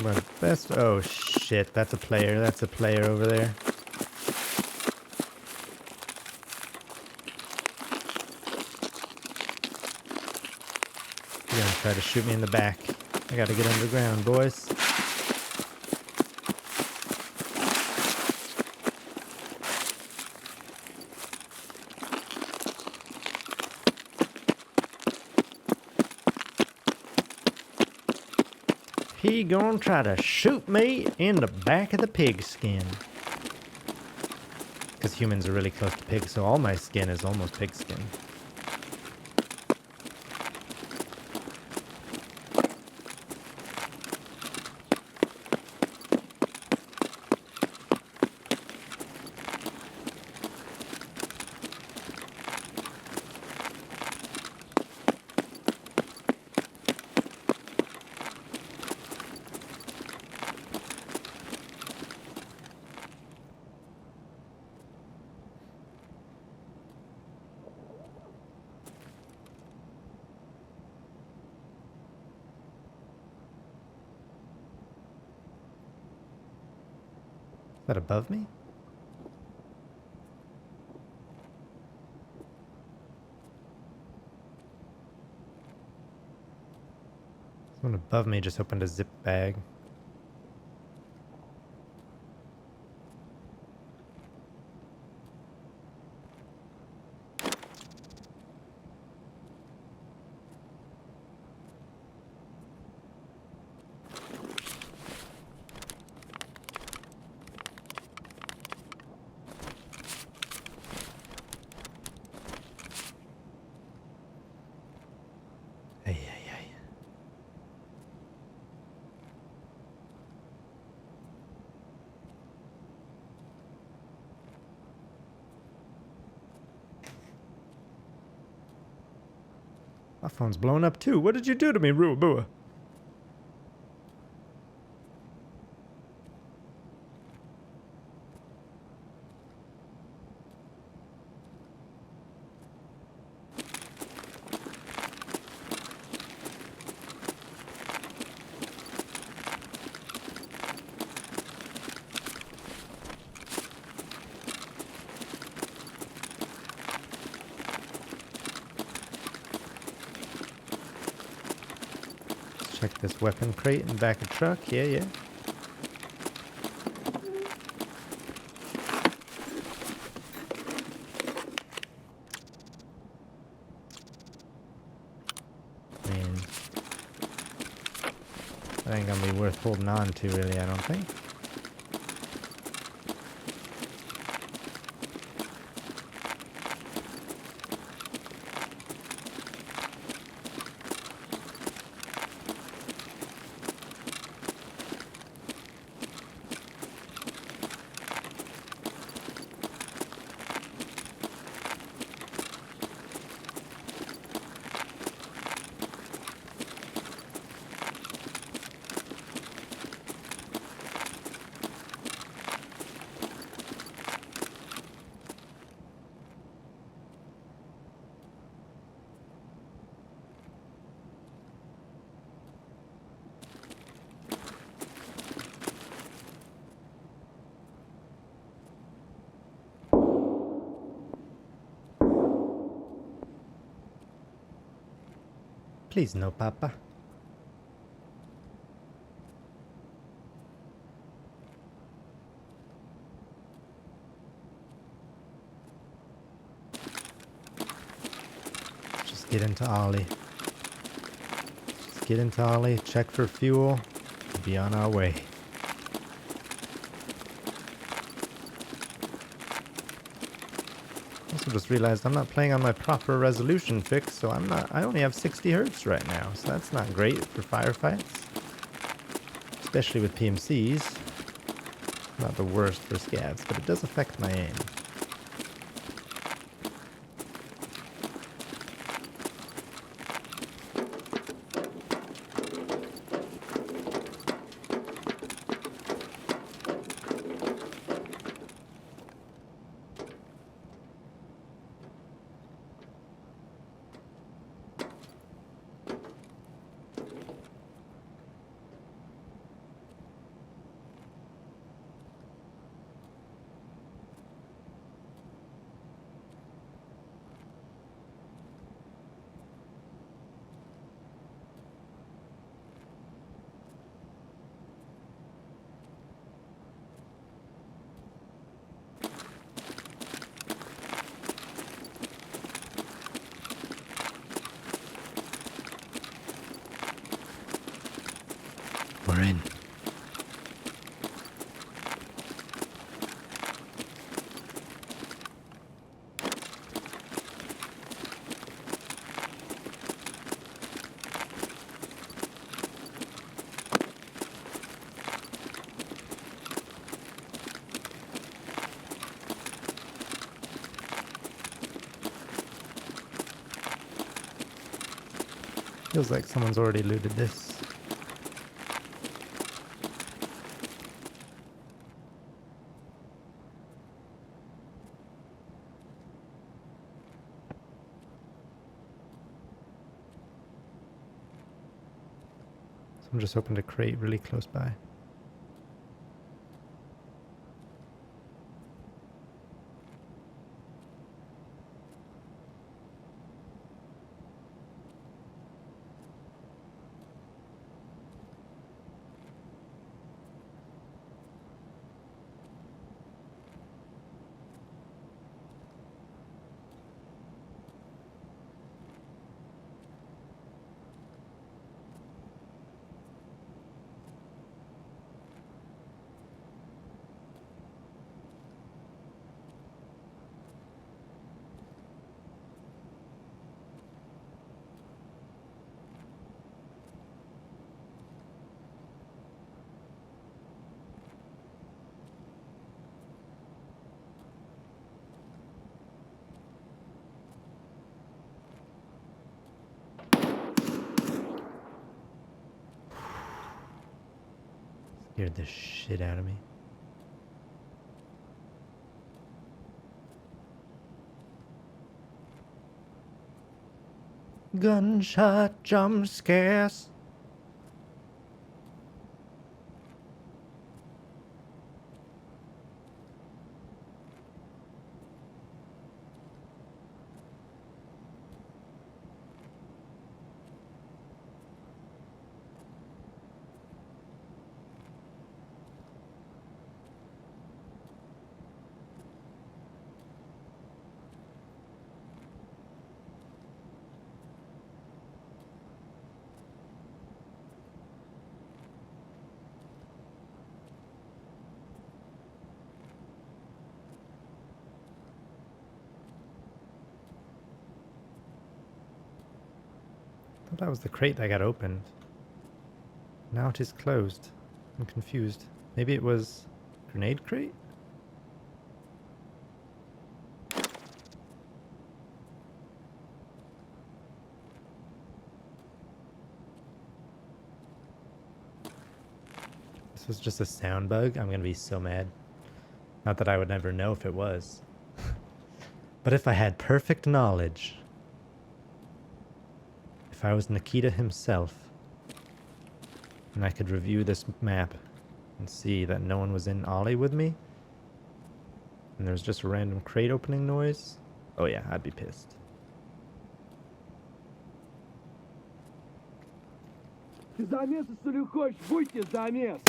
My best. Oh shit, that's a player. That's a player over there. You're gonna try to shoot me in the back. I gotta get underground, boys. He gonna try to shoot me in the back of the pigskin. Because humans are really close to pigs, so all my skin is almost pigskin. Is that above me? Someone above me just opened a zip bag. Ay, ay, ay. My phone's blown up too. What did you do to me, Ruabua? Check this weapon crate in the back of the truck. Yeah, yeah. I mean, that ain't gonna be worth holding on to, really, I don't think. Please no, Papa. Just get into Ollie. Just get into Ollie, check for fuel, and be on our way. Also just realized I'm not playing on my proper resolution fix, so I only have 60 hertz right now, so that's not great for firefights. Especially with PMCs. Not the worst for scavs, but it does affect my aim. We're in. Feels like someone's already looted this. Someone just opened a crate really close by. Scared the shit out of me. Gunshot jump scares. I thought that was the crate that got opened. Now it is closed. I'm confused. Maybe it was grenade crate? This was just a sound bug? I'm gonna be so mad. Not that I would never know if it was. But if I had perfect knowledge, if I was Nikita himself, and I could review this map and see that no one was in Ollie with me, and there was just a random crate opening noise, oh yeah, I'd be pissed. Ты замес, что ли, хочешь? Будьте замес!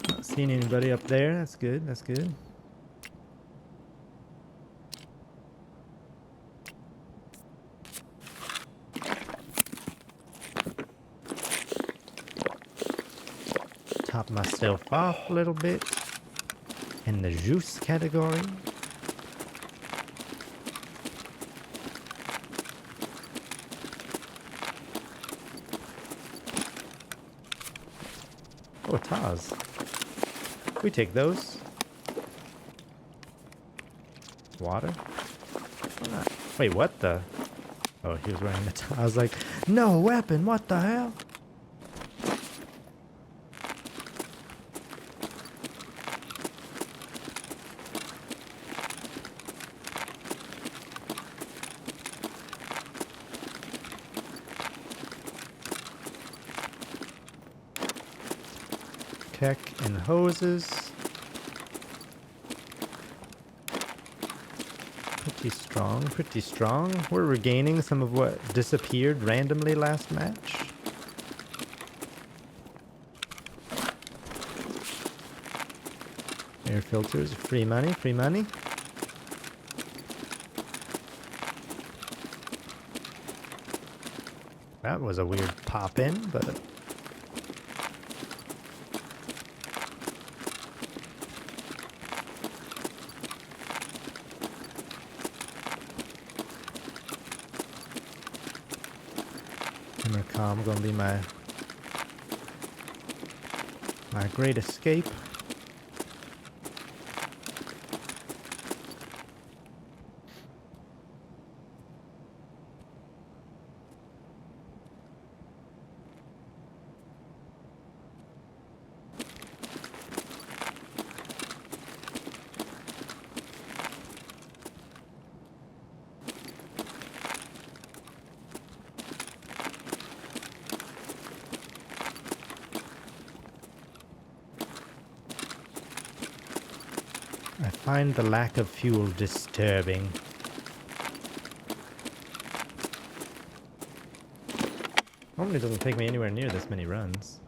Not seeing anybody up there. That's good. That's good. Top myself off a little bit in the juice category. Oh, Taz. We take those. Water? Why not? Wait, what the? Oh, he was wearing the I was like, no weapon, what the hell? Tech and hoses. Pretty strong, pretty strong. We're regaining some of what disappeared randomly last match. Air filters, free money, free money. That was a weird pop in, but intercom gonna be my great escape. I find the lack of fuel disturbing. Normally it doesn't take me anywhere near this many runs.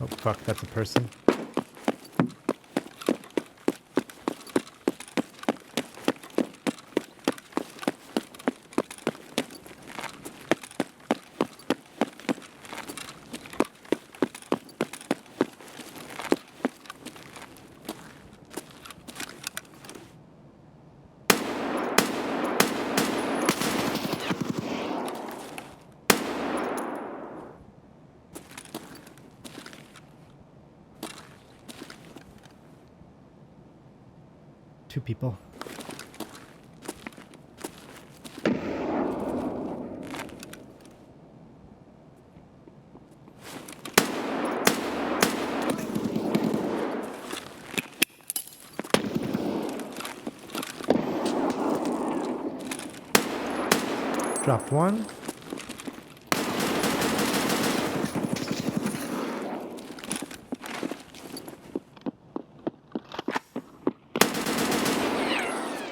Oh fuck, that's a person. Two people. Dropped one.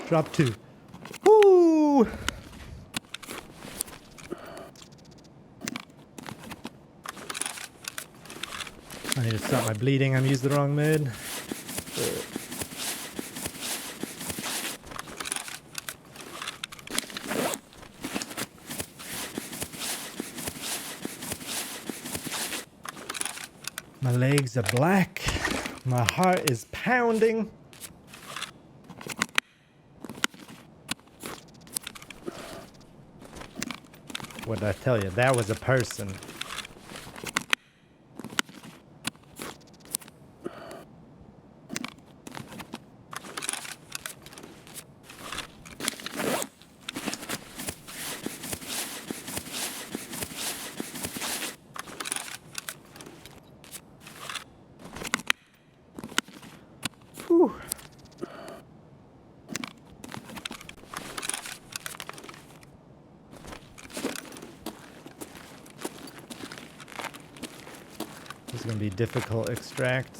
Drop two. Woo! I need to stop my bleeding. I'm using the wrong mid. My legs are black. My heart is pounding. What did I tell you? That was a person. Whew. This is going to be difficult extract.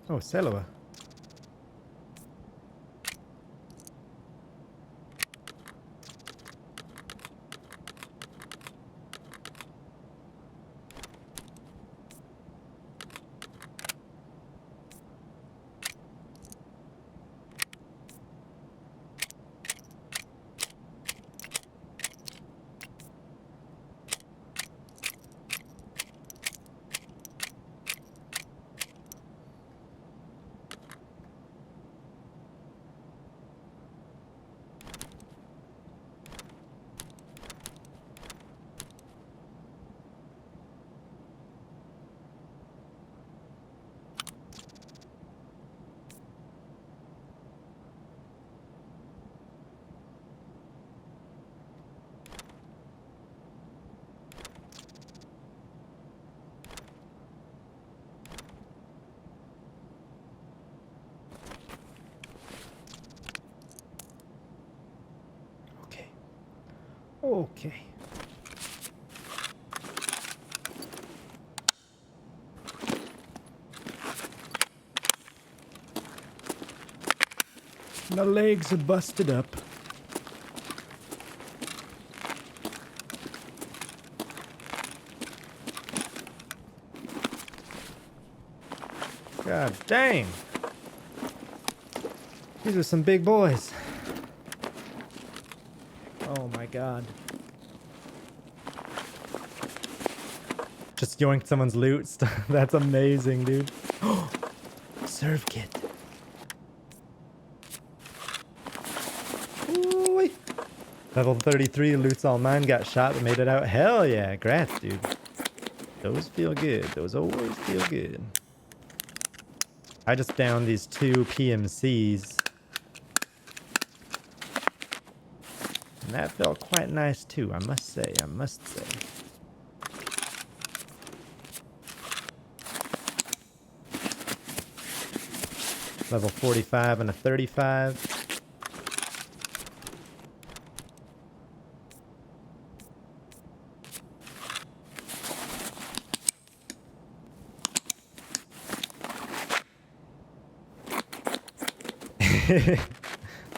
Oh, selvä. Okay. Okay. My legs are busted up. God dang. These are some big boys. Oh my god. Just yoinked someone's loot. That's amazing, dude. Serve kit. Ooh-wee. Level 33 loot's all mine. Got shot but made it out. Hell yeah. Grats, dude. Those feel good. Those always feel good. I just downed these 2 PMCs. And that felt quite nice too, I must say. Level 45 and a 35.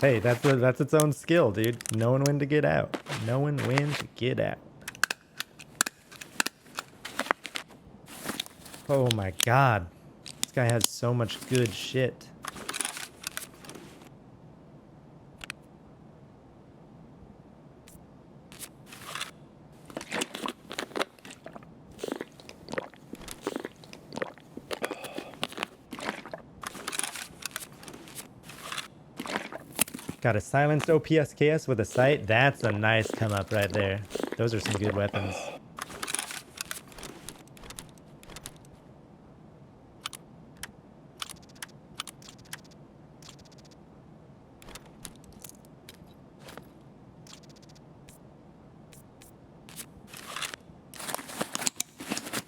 Hey, that's its own skill, dude. Knowing when to get out. Knowing when to get out. Oh my god. This guy has so much good shit. Got a silenced OPSKS with a sight. That's a nice come up right there. Those are some good weapons.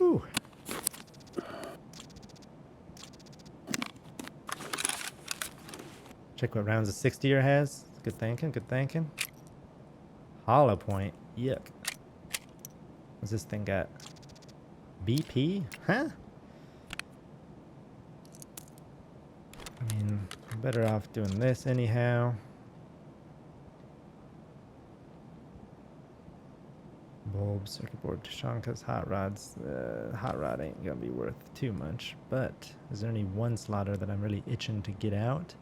Ooh. Check what rounds a 60er has. Good thinking, good thinking. Hollow point. Yuck. What's this thing got? BP? Huh? I mean, I'm better off doing this anyhow. Bulbs, circuit board, Tushonkas, hot rods. Hot rod ain't gonna be worth too much, but is there any one slaughter that I'm really itching to get out?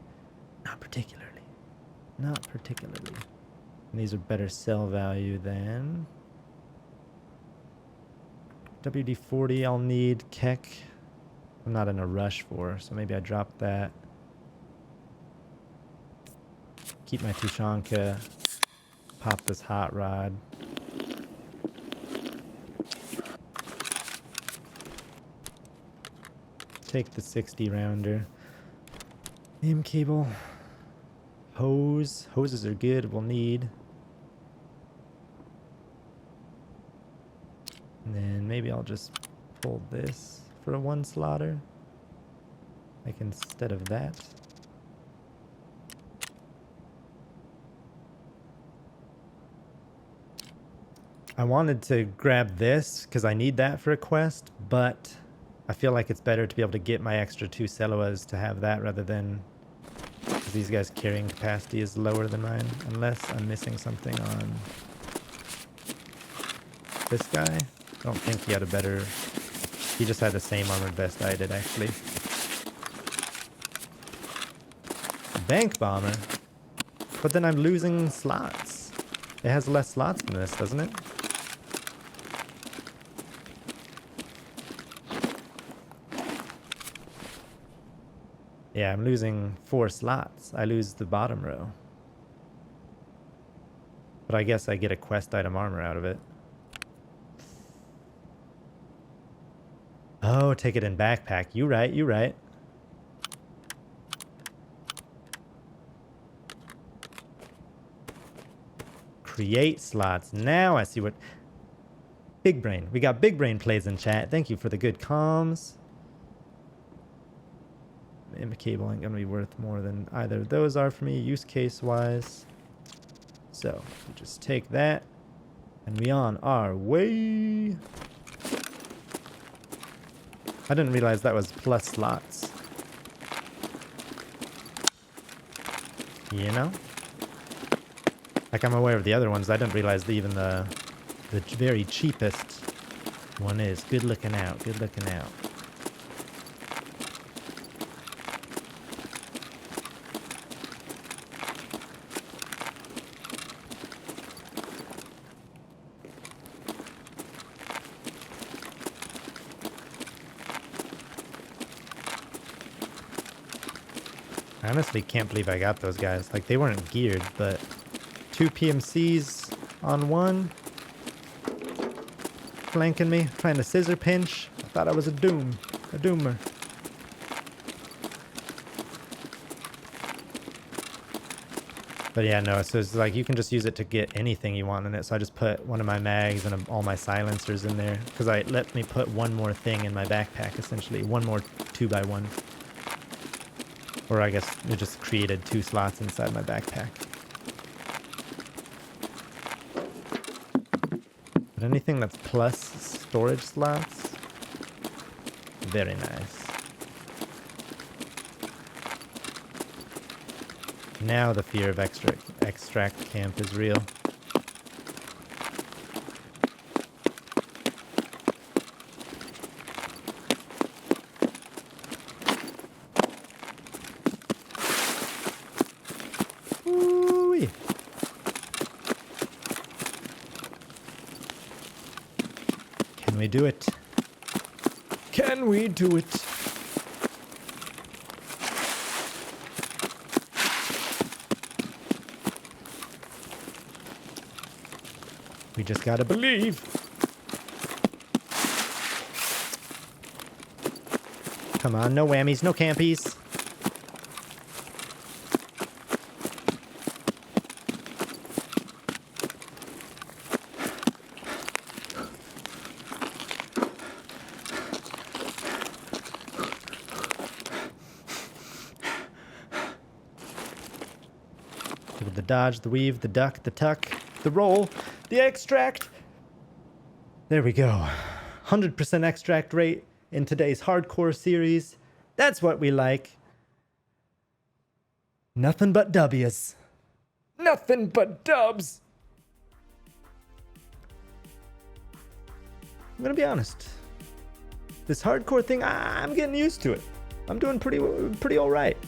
Not particularly. Not particularly. And these are better sell value than WD-40. I'll need Keck. I'm not in a rush for, so maybe I drop that. Keep my Tushonka. Pop this hot rod. Take the 60 rounder. Name cable. Hose. Hoses are good. We'll need. And then maybe I'll just pull this for a 1 slaughter. Like instead of that. I wanted to grab this because I need that for a quest, but I feel like it's better to be able to get my extra 2 Celoas to have that rather than... Because these guys' carrying capacity is lower than mine. Unless I'm missing something on... this guy. I don't think he had a better... He just had the same armored vest I did, actually. Bank bomber? But then I'm losing slots. It has less slots than this, doesn't it? Yeah, I'm losing 4 slots. I lose the bottom row. But I guess I get a quest item armor out of it. Oh, take it in backpack. You right, you right. Create slots. Now I see what... Big brain. We got big brain plays in chat. Thank you for the good comms. Imp cable ain't gonna be worth more than either of those are for me, use case wise. So we just take that and we on our way. I didn't realize that was plus slots. You know? Like, I'm aware of the other ones. I didn't realize that even the very cheapest one is. Good looking out. Good looking out. I honestly can't believe I got those guys. Like, they weren't geared, but 2 PMCs on one. Flanking me, trying to scissor pinch. I thought I was a doomer. But yeah, no, so it's like you can just use it to get anything you want in it. So I just put one of my mags and all my silencers in there. Because it let me put one more thing in my backpack, essentially. One more 2x1. Or I guess it just created 2 slots inside my backpack. But anything that's plus storage slots, very nice. Now the fear of extract camp is real. Ooh-wee. Can we do it? Can we do it? We just gotta believe. Come on, no whammies, no campies. The dodge, the weave, the duck, the tuck, the roll, the extract. There we go. 100% extract rate in today's hardcore series. That's what we like. Nothing but W's. Nothing but dubs. I'm gonna be honest. This hardcore thing, I'm getting used to it. I'm doing pretty all right.